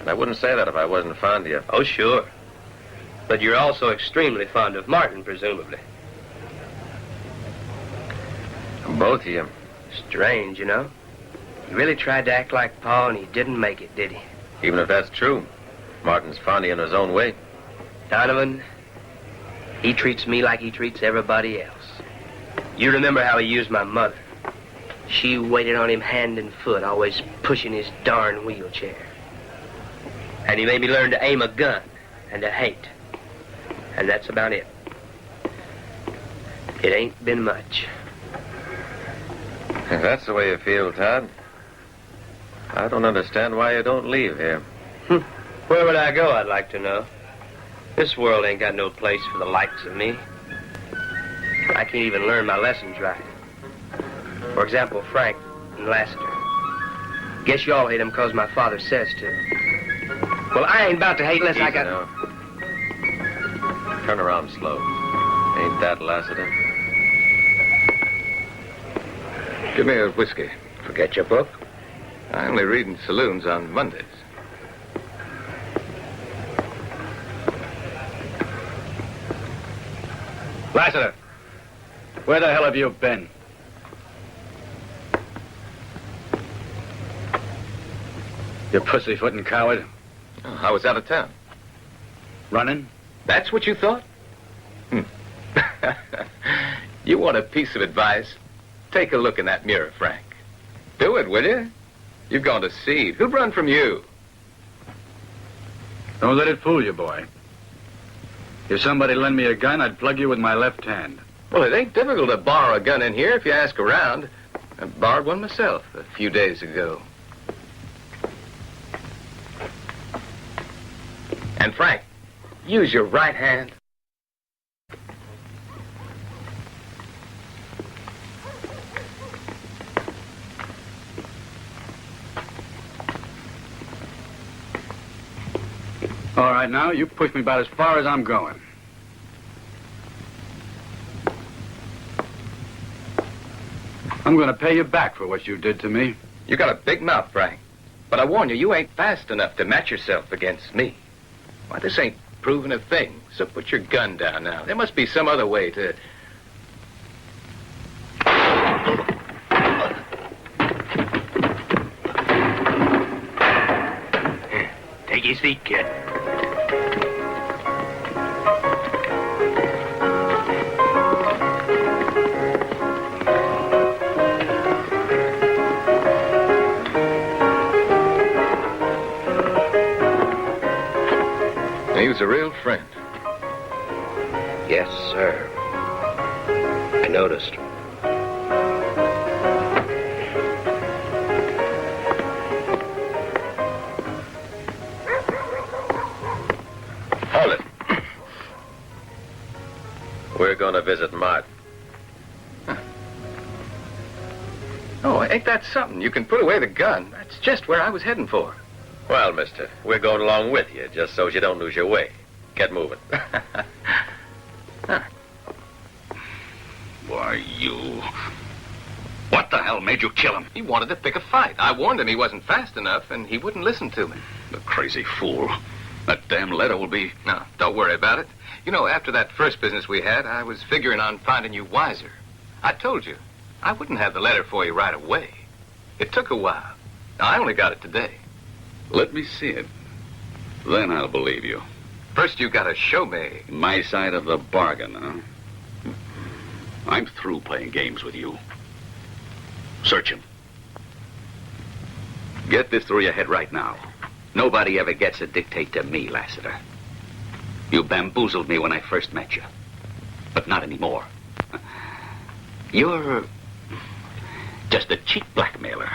L: And I wouldn't say that if I wasn't fond of you.
H: Oh, sure. But you're also extremely fond of Martin, presumably.
L: Both of you.
H: Strange, you know. He really tried to act like Pa, and he didn't make it, did he?
L: Even if that's true, Martin's fond of you in his own way.
H: Donovan, he treats me like he treats everybody else. You remember how he used my mother. She waited on him hand and foot, always pushing his darn wheelchair. And he made me learn to aim a gun and to hate. And that's about it. It ain't been much.
L: If that's the way you feel, Todd, I don't understand why you don't leave here.
H: Where would I go, I'd like to know. This world ain't got no place for the likes of me. I can't even learn my lessons right. For example, Frank and Lassiter. Guess you all hate him 'cause my father says to. Well, I ain't about to hate unless I got...
L: Now. Turn around slow. Ain't that Lassiter?
T: Give me a whiskey.
L: Forget your book?
T: I only read in saloons on Mondays.
A: Lassiter, where the hell have you been? You pussyfooting coward.
T: Oh, I was out of town.
A: Running?
T: That's what you thought? You want a piece of advice? Take a look in that mirror, Frank. Do it, will you? You've gone to seed. Who'd run from you?
A: Don't let it fool you, boy. If somebody lend me a gun, I'd plug you with my left hand.
T: Well, it ain't difficult to borrow a gun in here if you ask around. I borrowed one myself a few days ago. And Frank, use your right hand.
A: All right, now, you push me about as far as I'm going. I'm going to pay you back for what you did to me.
T: You got a big mouth, Frank. But I warn you, you ain't fast enough to match yourself against me. Why, this ain't proving a thing. So put your gun down now. There must be some other way to...
M: Take your seat, kid.
T: He was a real friend.
H: Yes, sir. I noticed.
L: Hold it. We're going to visit Martin.
T: Oh, ain't that something? You can put away the gun. That's just where I was heading for.
L: Well, mister, we're going along with you, just so you don't lose your way. Get moving.
K: Why, you... What the hell made you kill him?
T: He wanted to pick a fight. I warned him he wasn't fast enough, and he wouldn't listen to me.
K: The crazy fool. That damn letter will be...
T: No, don't worry about it. You know, after that first business we had, I was figuring on finding you wiser. I told you, I wouldn't have the letter for you right away. It took a while. I only got it today.
K: Let me see it. Then I'll believe you.
T: First, you gotta show me.
K: My side of the bargain, huh? I'm through playing games with you. Search him. Get this through your head right now. Nobody ever gets to dictate to me, Lassiter. You bamboozled me when I first met you. But not anymore. You're just a cheap blackmailer.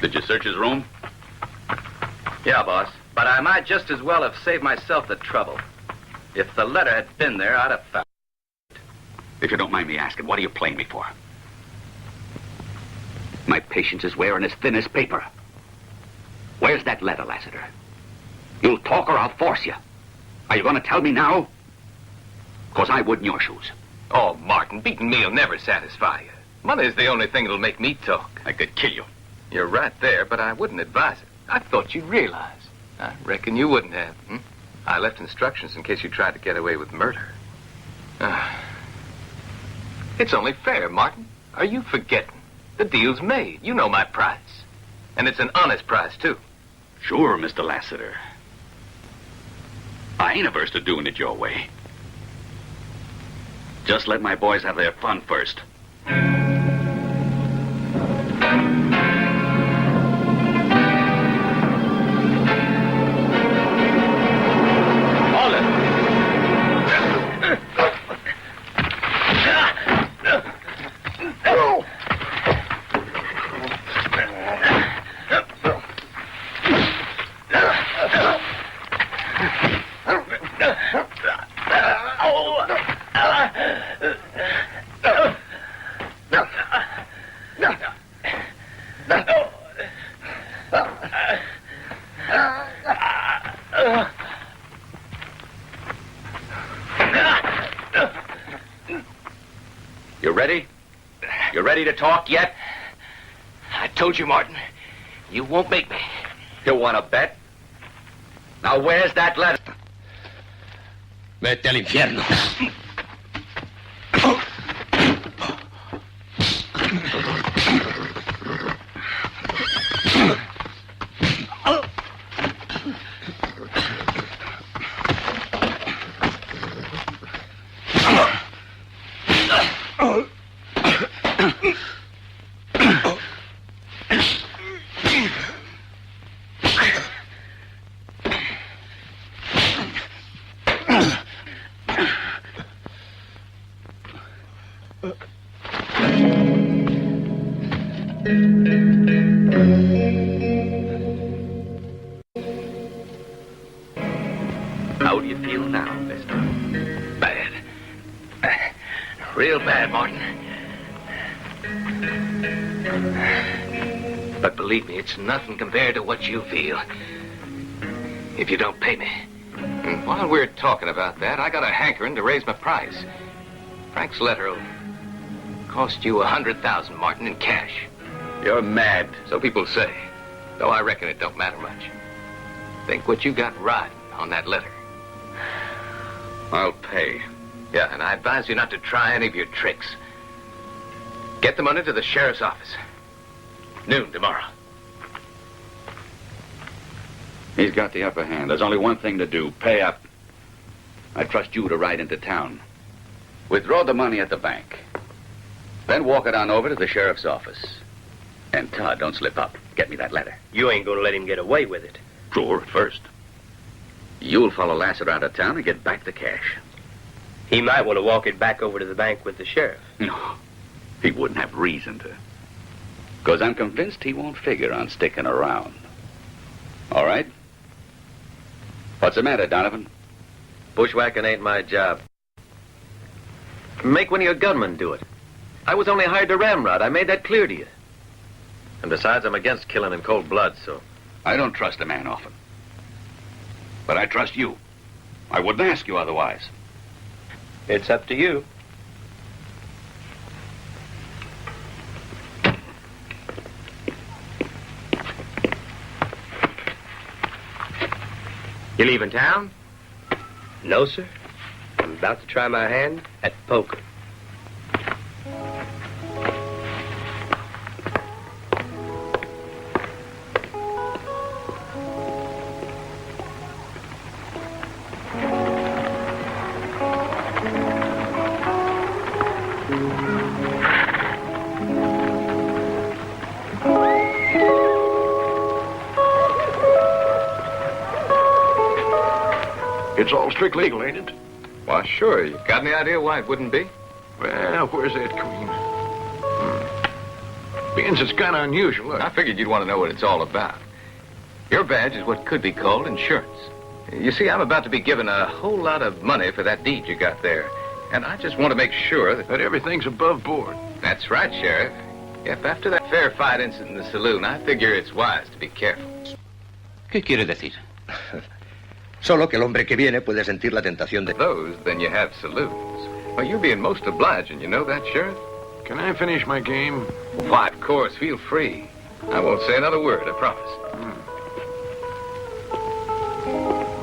K: Did you search his room?
L: Yeah, boss. But I might just as well have saved myself the trouble. If the letter had been there, I'd have found it.
K: If you don't mind me asking, what are you playing me for? My patience is wearing as thin as paper. Where's that letter, Lassiter? You'll talk or I'll force you. Are you going to tell me now? Because I would in your shoes.
T: Oh, Martin, beating me'll never satisfy you. Money's the only thing that'll make me talk.
K: I could kill you.
T: You're right there, but I wouldn't advise it. I thought you'd realize. I reckon you wouldn't have. I left instructions in case you tried to get away with murder. It's only fair, Martin. Are you forgetting? The deal's made. You know my price. And it's an honest price, too.
K: Sure, Mr. Lassiter. I ain't averse to doing it your way. Just let my boys have their fun first. You ready? You ready to talk yet?
H: I told you, Martin. You won't make me.
K: You want to bet? Now, where's that letter?
Q: Vete al infierno.
K: How do you feel now, mister?
H: Bad. Real bad, Martin. But believe me, it's nothing compared to what you feel. If you don't pay me.
T: And while we're talking about that, I got a hankering to raise my price. Frank's letter will
H: Cost you $100,000, Martin, in cash.
T: You're mad. So people say. Though I reckon it don't matter much. Think what you got riding on that letter.
K: I'll pay.
T: Yeah, and I advise you not to try any of your tricks. Get the money to the sheriff's office. Noon tomorrow.
K: He's got the upper hand. There's only one thing to do. Pay up. I trust you to ride into town. Withdraw the money at the bank. Then walk it on over to the sheriff's office. And Todd, don't slip up. Get me that letter.
H: You ain't gonna let him get away with it.
K: Sure, at first. You'll follow Lassiter out of town and get back the cash.
H: He might want to walk it back over to the bank with the sheriff.
K: No, he wouldn't have reason to. Because I'm convinced he won't figure on sticking around. All right? What's the matter, Donovan?
L: Bushwhacking ain't my job. Make one of your gunmen do it. I was only hired to ramrod. I made that clear to you. And besides, I'm against killing in cold blood, so...
K: I don't trust a man often. But I trust you. I wouldn't ask you otherwise.
H: It's up to you.
T: You leaving town?
H: No, sir. I'm about to try my hand at poker.
G: It's all strictly legal, ain't it?
T: Why, sure. You got any idea why it wouldn't be?
G: Well, where's that queen? Being it's kind of unusual.
T: I figured you'd want to know what it's all about. Your badge is what could be called insurance. You see, I'm about to be given a whole lot of money for that deed you got there. And I just want to make sure that
G: everything's above board.
T: That's right, Sheriff. Yep, after that fair fight incident in the saloon, I figure it's wise to be careful.
I: ¿Qué quiere decir?
O: Solo que el hombre que viene puede sentir la tentación de...
T: Those, then you have saloons. Well, you're being most obliging, you know that, Sheriff?
G: Can I finish my game?
T: Why, of course, feel free. I won't say another word, I promise.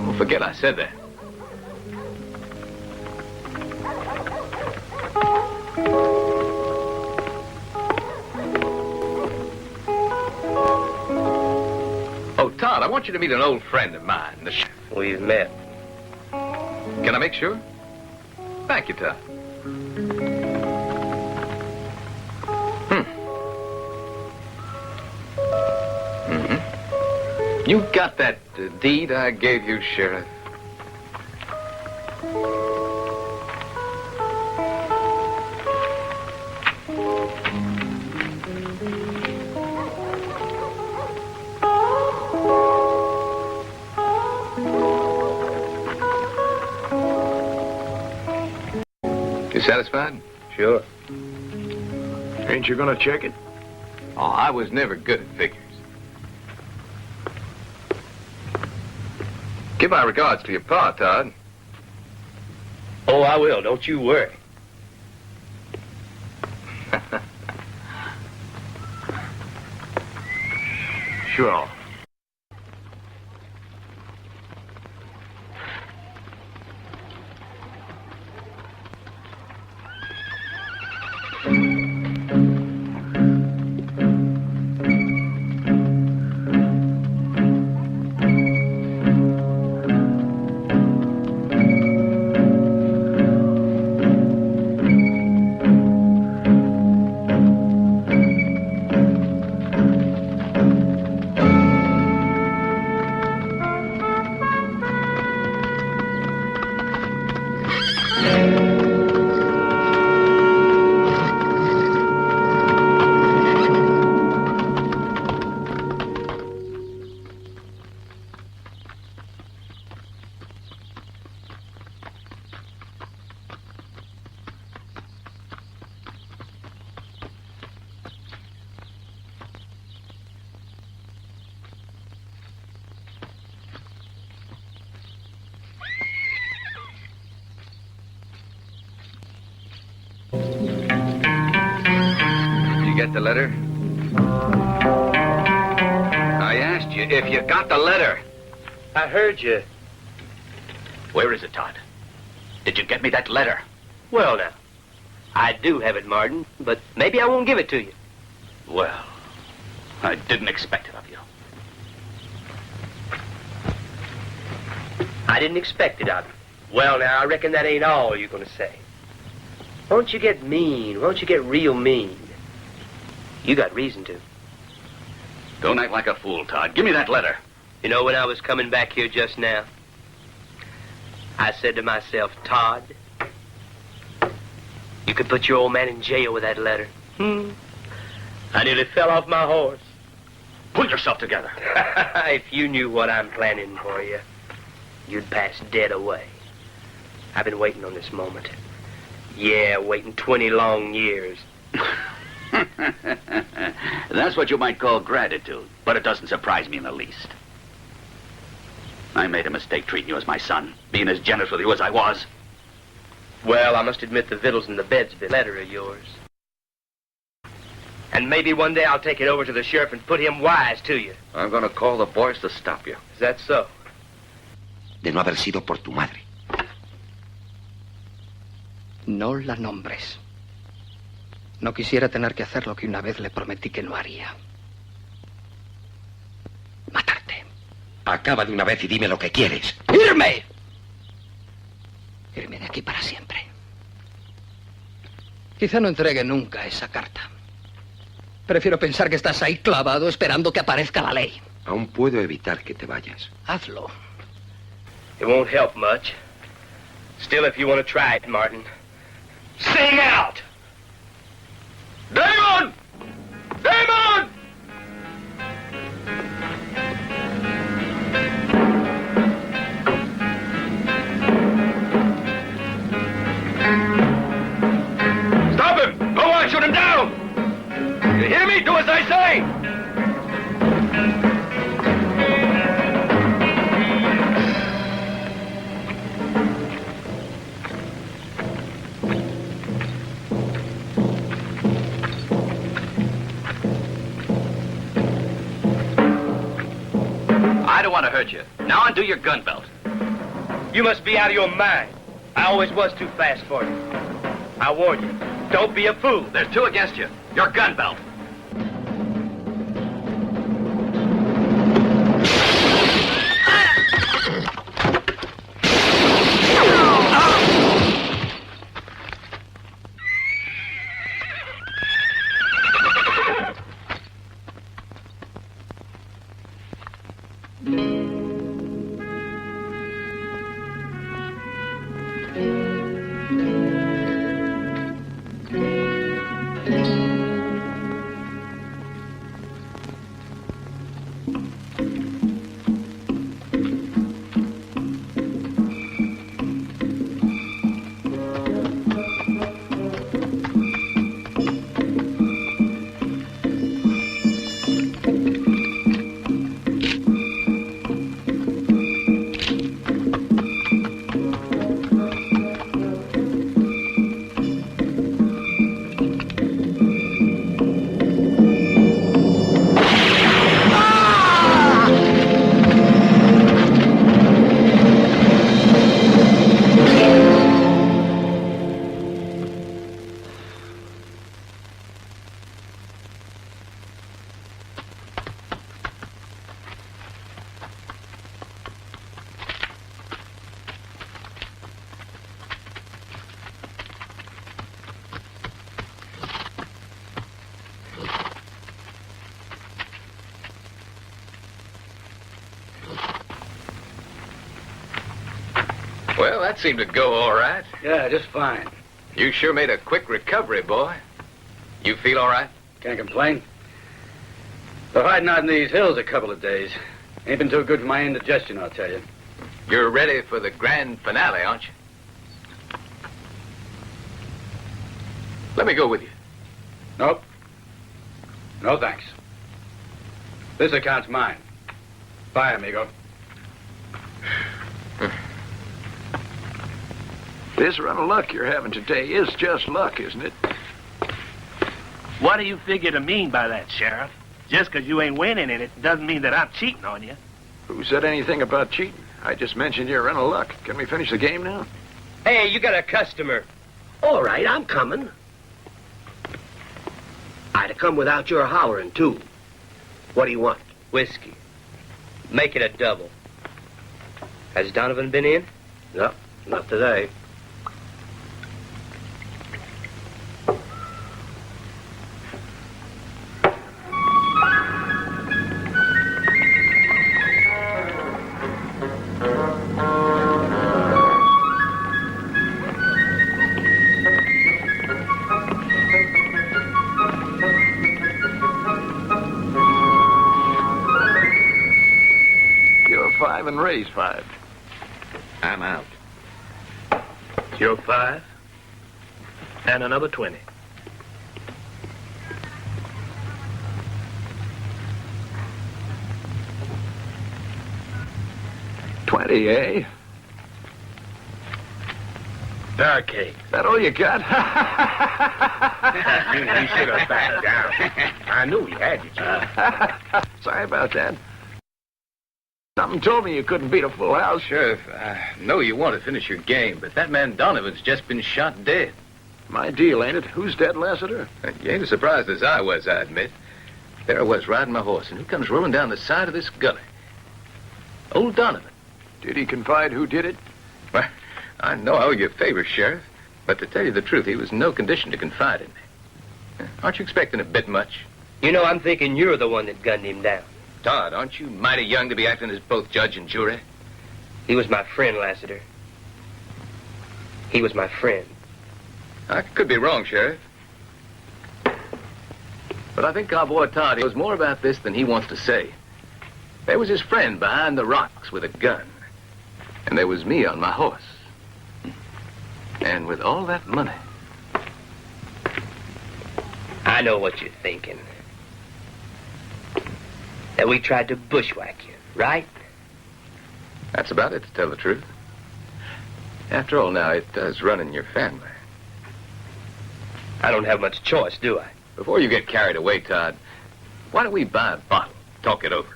T: Well, forget I said that. Oh, Todd, I want you to meet an old friend of mine, the sheriff.
H: We've met.
T: Can I make sure? Thank you, Todd. You got that deed I gave you, Sheriff? You satisfied?
H: Sure.
G: Ain't you gonna check it?
T: Oh, I was never good at figures. Give my regards to your pa, Todd.
H: Oh, I will. Don't you worry.
G: Sure.
T: Get the letter? I asked you if you got the letter.
H: I heard you.
E: Where is it, Todd? Did you get me that letter?
H: Well, now, I do have it, Martin, but maybe I won't give it to you.
E: Well, I didn't expect it of you.
H: I didn't expect it of you. Well, now, I reckon that ain't all you're going to say. Won't you get mean? Won't you get real mean? You got reason to.
E: Don't act like a fool, Todd. Give me that letter.
H: You know, when I was coming back here just now, I said to myself, Todd, you could put your old man in jail with that letter. I nearly fell off my horse.
E: Pull yourself together.
H: If you knew what I'm planning for you, you'd pass dead away. I've been waiting on this moment. Yeah, waiting 20 long years.
E: That's what you might call gratitude, but it doesn't surprise me in the least. I made a mistake treating you as my son, being as generous with you as I was.
H: Well, I must admit the victuals and the bed's been a letter of yours. And maybe one day I'll take it over to the sheriff and put him wise to you.
T: I'm going to call the boys to stop you.
H: Is that so?
O: de no haber sido por tu madre.
J: No la nombres. No quisiera tener que hacer lo que una vez le prometí que no haría. Matarte.
O: Acaba de una vez y dime lo que quieres.
J: ¡Irme! Irme de aquí para siempre. Quizá no entregue nunca esa carta. Prefiero pensar que estás ahí clavado esperando que aparezca la ley.
O: Aún puedo evitar que te vayas.
J: Hazlo.
H: It won't help much. Still, if you want to try it, Martin, sing out!
T: Damon! Damon!
E: Stop him! Go on, shoot him down! You hear me? Do as I say! I don't want to hurt you. Now undo your gun belt.
H: You must be out of your mind. I always was too fast for you. I warn you, don't be a fool.
E: There's two against you. Your gun belt.
T: Well, that seemed to go all right.
A: Yeah, just fine.
T: You sure made a quick recovery, boy. You feel all right?
A: Can't complain. Been hiding out in these hills a couple of days. Ain't been too good for my indigestion, I'll tell you.
T: You're ready for the grand finale, aren't you? Let me go with you.
A: Nope. No thanks. This account's mine. Bye, amigo.
G: This run of luck you're having today is just luck, isn't it?
M: What do you figure to mean by that, Sheriff? Just because you ain't winning in it doesn't mean that I'm cheating on you.
G: Who said anything about cheating? I just mentioned your run of luck. Can we finish the game now?
H: Hey, you got a customer.
Q: All right, I'm coming. I'd have come without your hollering, too. What do you want?
H: Whiskey. Make it a double. Has Donovan been in?
Q: No, not today.
G: You're 5 and Ray's 5.
O: I'm out.
M: You're 5 and another 20.
G: $20, eh?
M: Barricade.
G: That all you got?
M: You should have backed down. I knew he had you, Jim.
G: Sorry about that. Something told me you couldn't beat a full house.
T: Sheriff, I know you want to finish your game, but that man Donovan's just been shot dead.
G: My deal, ain't it? Who's dead, Lassiter?
T: You ain't as surprised as I was, I admit. There I was riding my horse, and who comes rolling down the side of this gully? Old Donovan.
G: Did he confide who did it?
T: Well, I know I owe you a favor, Sheriff, but to tell you the truth, he was in no condition to confide in me. Aren't you expecting a bit much?
H: You know, I'm thinking you're the one that gunned him down.
T: Todd, aren't you mighty young to be acting as both judge and jury?
H: He was my friend, Lassiter. He was my friend.
T: I could be wrong, Sheriff. But I think our boy Todd knows more about this than he wants to say. There was his friend behind the rocks with a gun. And there was me on my horse. And with all that money.
H: I know what you're thinking. That we tried to bushwhack you, right?
T: That's about it, to tell the truth. After all, now, it does run in your family.
H: I don't have much choice, do I?
T: Before you get carried away, Todd, why don't we buy a bottle, talk it over?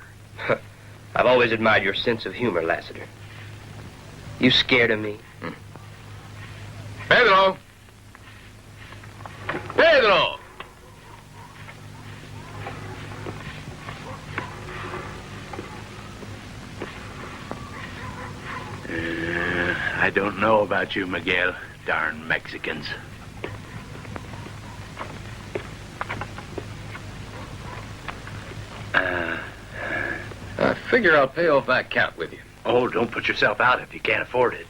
H: I've always admired your sense of humor, Lassiter. You scared of me?
T: Pedro! Pedro!
M: I don't know about you, Miguel. Darn Mexicans.
T: I figure I'll pay off that account with you.
M: Oh, don't put yourself out if you can't afford it.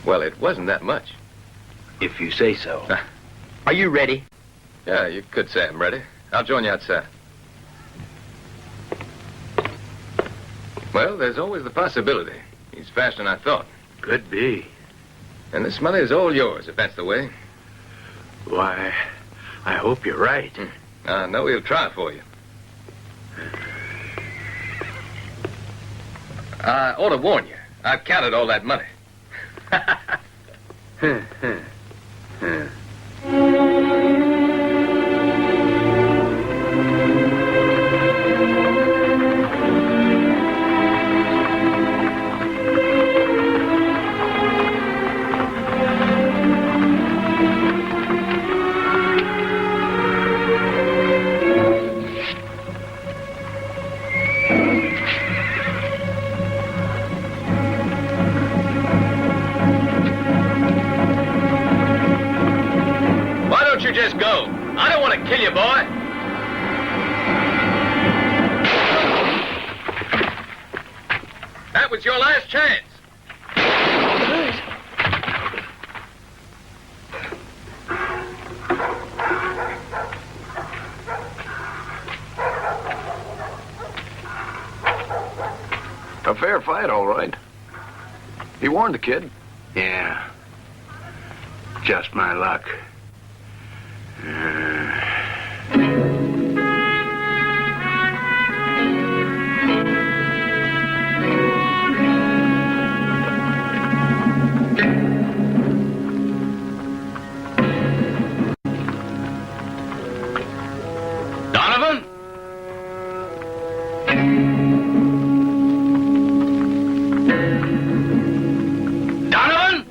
T: Well, it wasn't that much.
M: If you say so.
H: Are you ready?
T: Yeah, you could say I'm ready. I'll join you outside. Well, there's always the possibility. He's faster than I thought.
M: Could be.
T: And this money is all yours, if that's the way.
M: Why, I hope you're right.
T: I know he'll try for you. I ought to warn you. I've counted all that money. Just go. I don't want to kill you, boy. That was your last chance.
G: A fair fight, all right. He warned the kid.
M: Yeah. Just my luck.
K: Donovan? Donovan?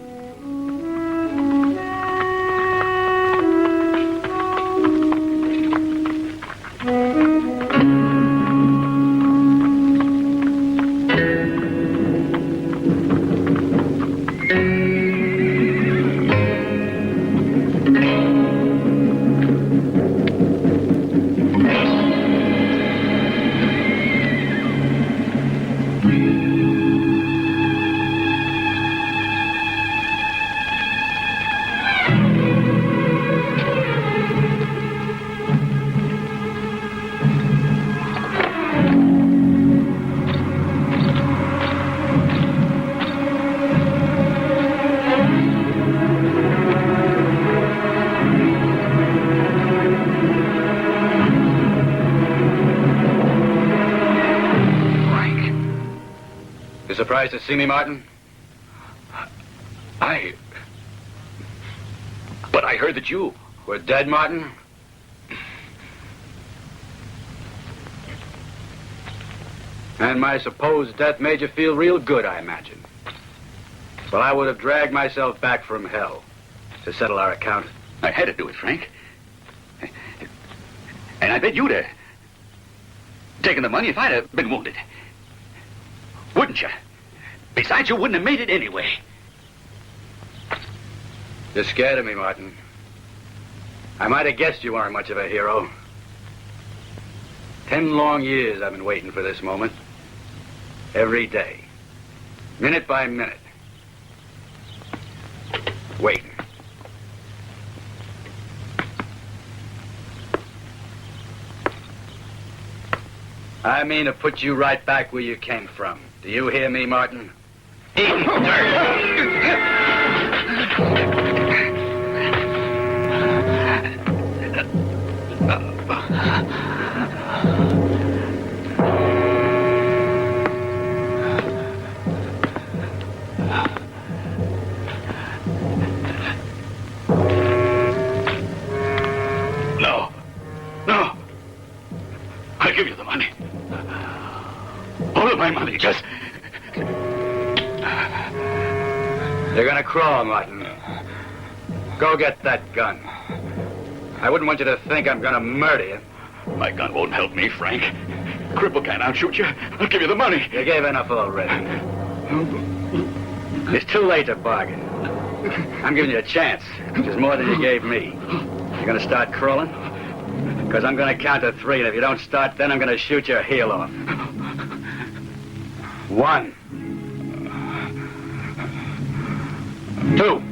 A: Surprised to see me, Martin?
K: But I heard that you
A: were dead, Martin? And my supposed death made you feel real good, I imagine. Well, I would have dragged myself back from hell to settle our account.
E: I had to do it, Frank. And I bet you'd have taken the money if I'd have been wounded. Wouldn't you? Besides, you wouldn't have made it anyway.
A: You're scared of me, Martin. I might have guessed you weren't much of a hero. 10 long years I've been waiting for this moment. Every day. Minute by minute. Waiting. I mean to put you right back where you came from. Do you hear me, Martin? Eating dirt!
E: No. I'll give you the money. All of my money, just...
A: You're gonna crawl, Martin. Go get that gun. I wouldn't want you to think I'm gonna murder you.
E: My gun won't help me, Frank. Cripple can't outshoot you. I'll give you the money.
A: You gave enough already. It's too late to bargain. I'm giving you a chance, which is more than you gave me. You're gonna start crawling? Because I'm gonna count to 3, and if you don't start, then I'm gonna shoot your heel off. 1. 2.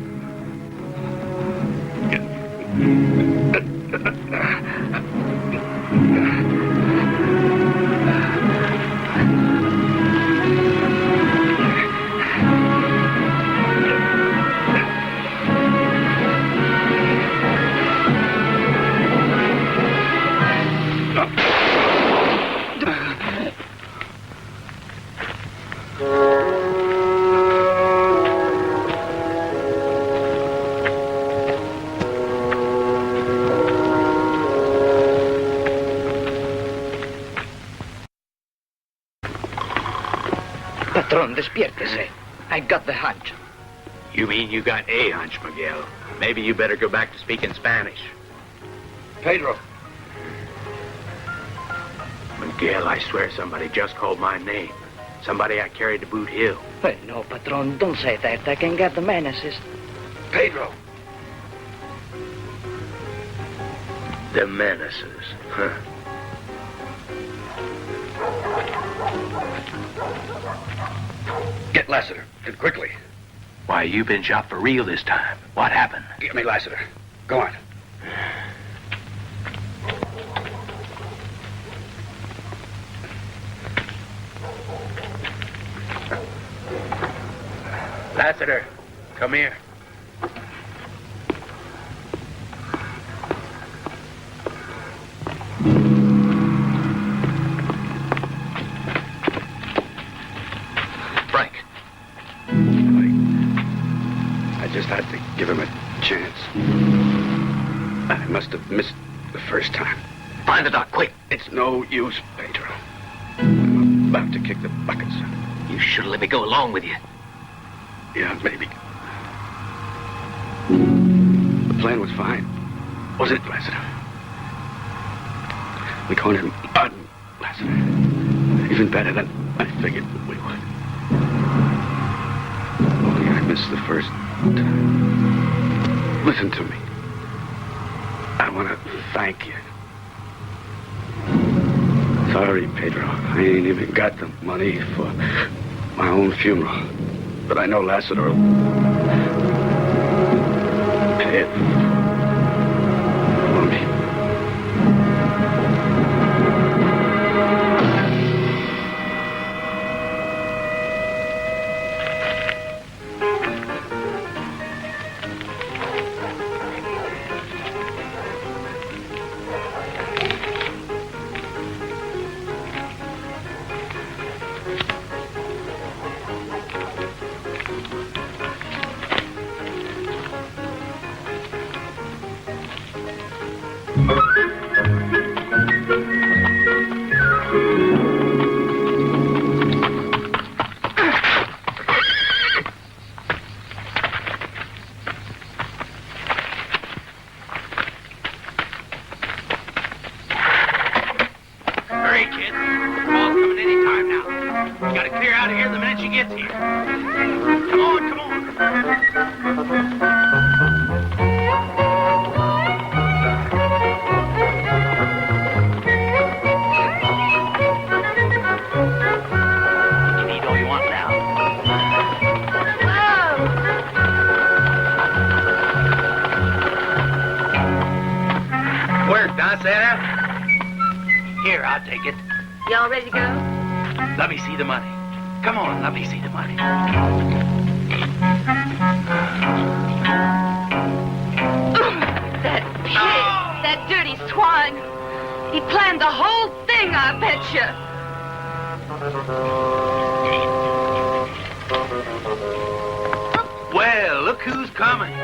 R: Patron, despiértese. I got the hunch.
M: You mean you got a hunch, Miguel? Maybe you better go back to speaking Spanish.
B: Pedro.
M: Miguel, I swear somebody just called my name. Somebody I carried to Boot Hill.
R: Well, no, Patron, don't say that. I can get the menaces.
B: Pedro.
M: The menaces, huh?
A: Get Lassiter, and quickly.
M: Why, you've been shot for real this time. What happened?
A: Get me Lassiter. Go on.
M: Lassiter, come here.
A: Frank. I just had to give him a chance. I must have missed the first time.
L: Find the doc, quick.
A: It's no use, Pedro. I'm about to kick the buckets.
L: You should have let me go along with you.
A: Yeah, maybe. The plan was fine, wasn't it, Lassiter? We cornered Martin, Lassiter. Even better than I figured we would. Only I missed the first time. Listen to me. I want to thank you. Sorry, Pedro. I ain't even got the money for my own funeral. But I know Lassiter will pay it for me.
M: Okay, kid. Paul's coming any time now. You gotta clear out of here the minute she gets here. Come on, come on. You can eat all you want now.
H: Where, Don Santa?
M: Here, I'll take it.
D: Y'all ready to go?
M: Let me see the money. Come on, let me see the money.
D: That pig, that dirty swine. He planned the whole thing, I betcha.
M: Well, look who's coming.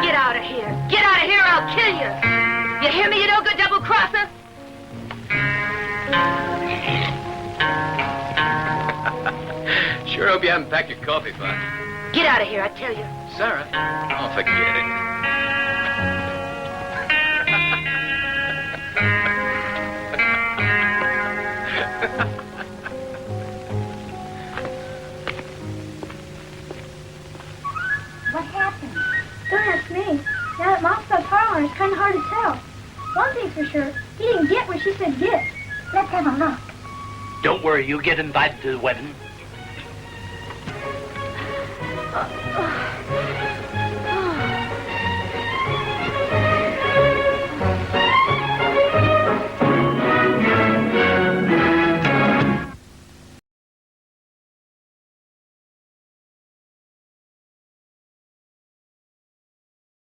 D: Get out of here. Get out of here, I'll kill you. You hear me, you no-good double-crosser?
T: Sure hope you haven't packed your coffee, Bud.
D: Get out of here, I tell you.
T: Sarah? Oh, forget it.
C: What happened? Don't ask me. Now that Mom stopped hollering, it's kind of hard to tell. One thing's for sure, he didn't get what she said get. Let's have a look.
M: Don't worry, you'll get invited to the wedding.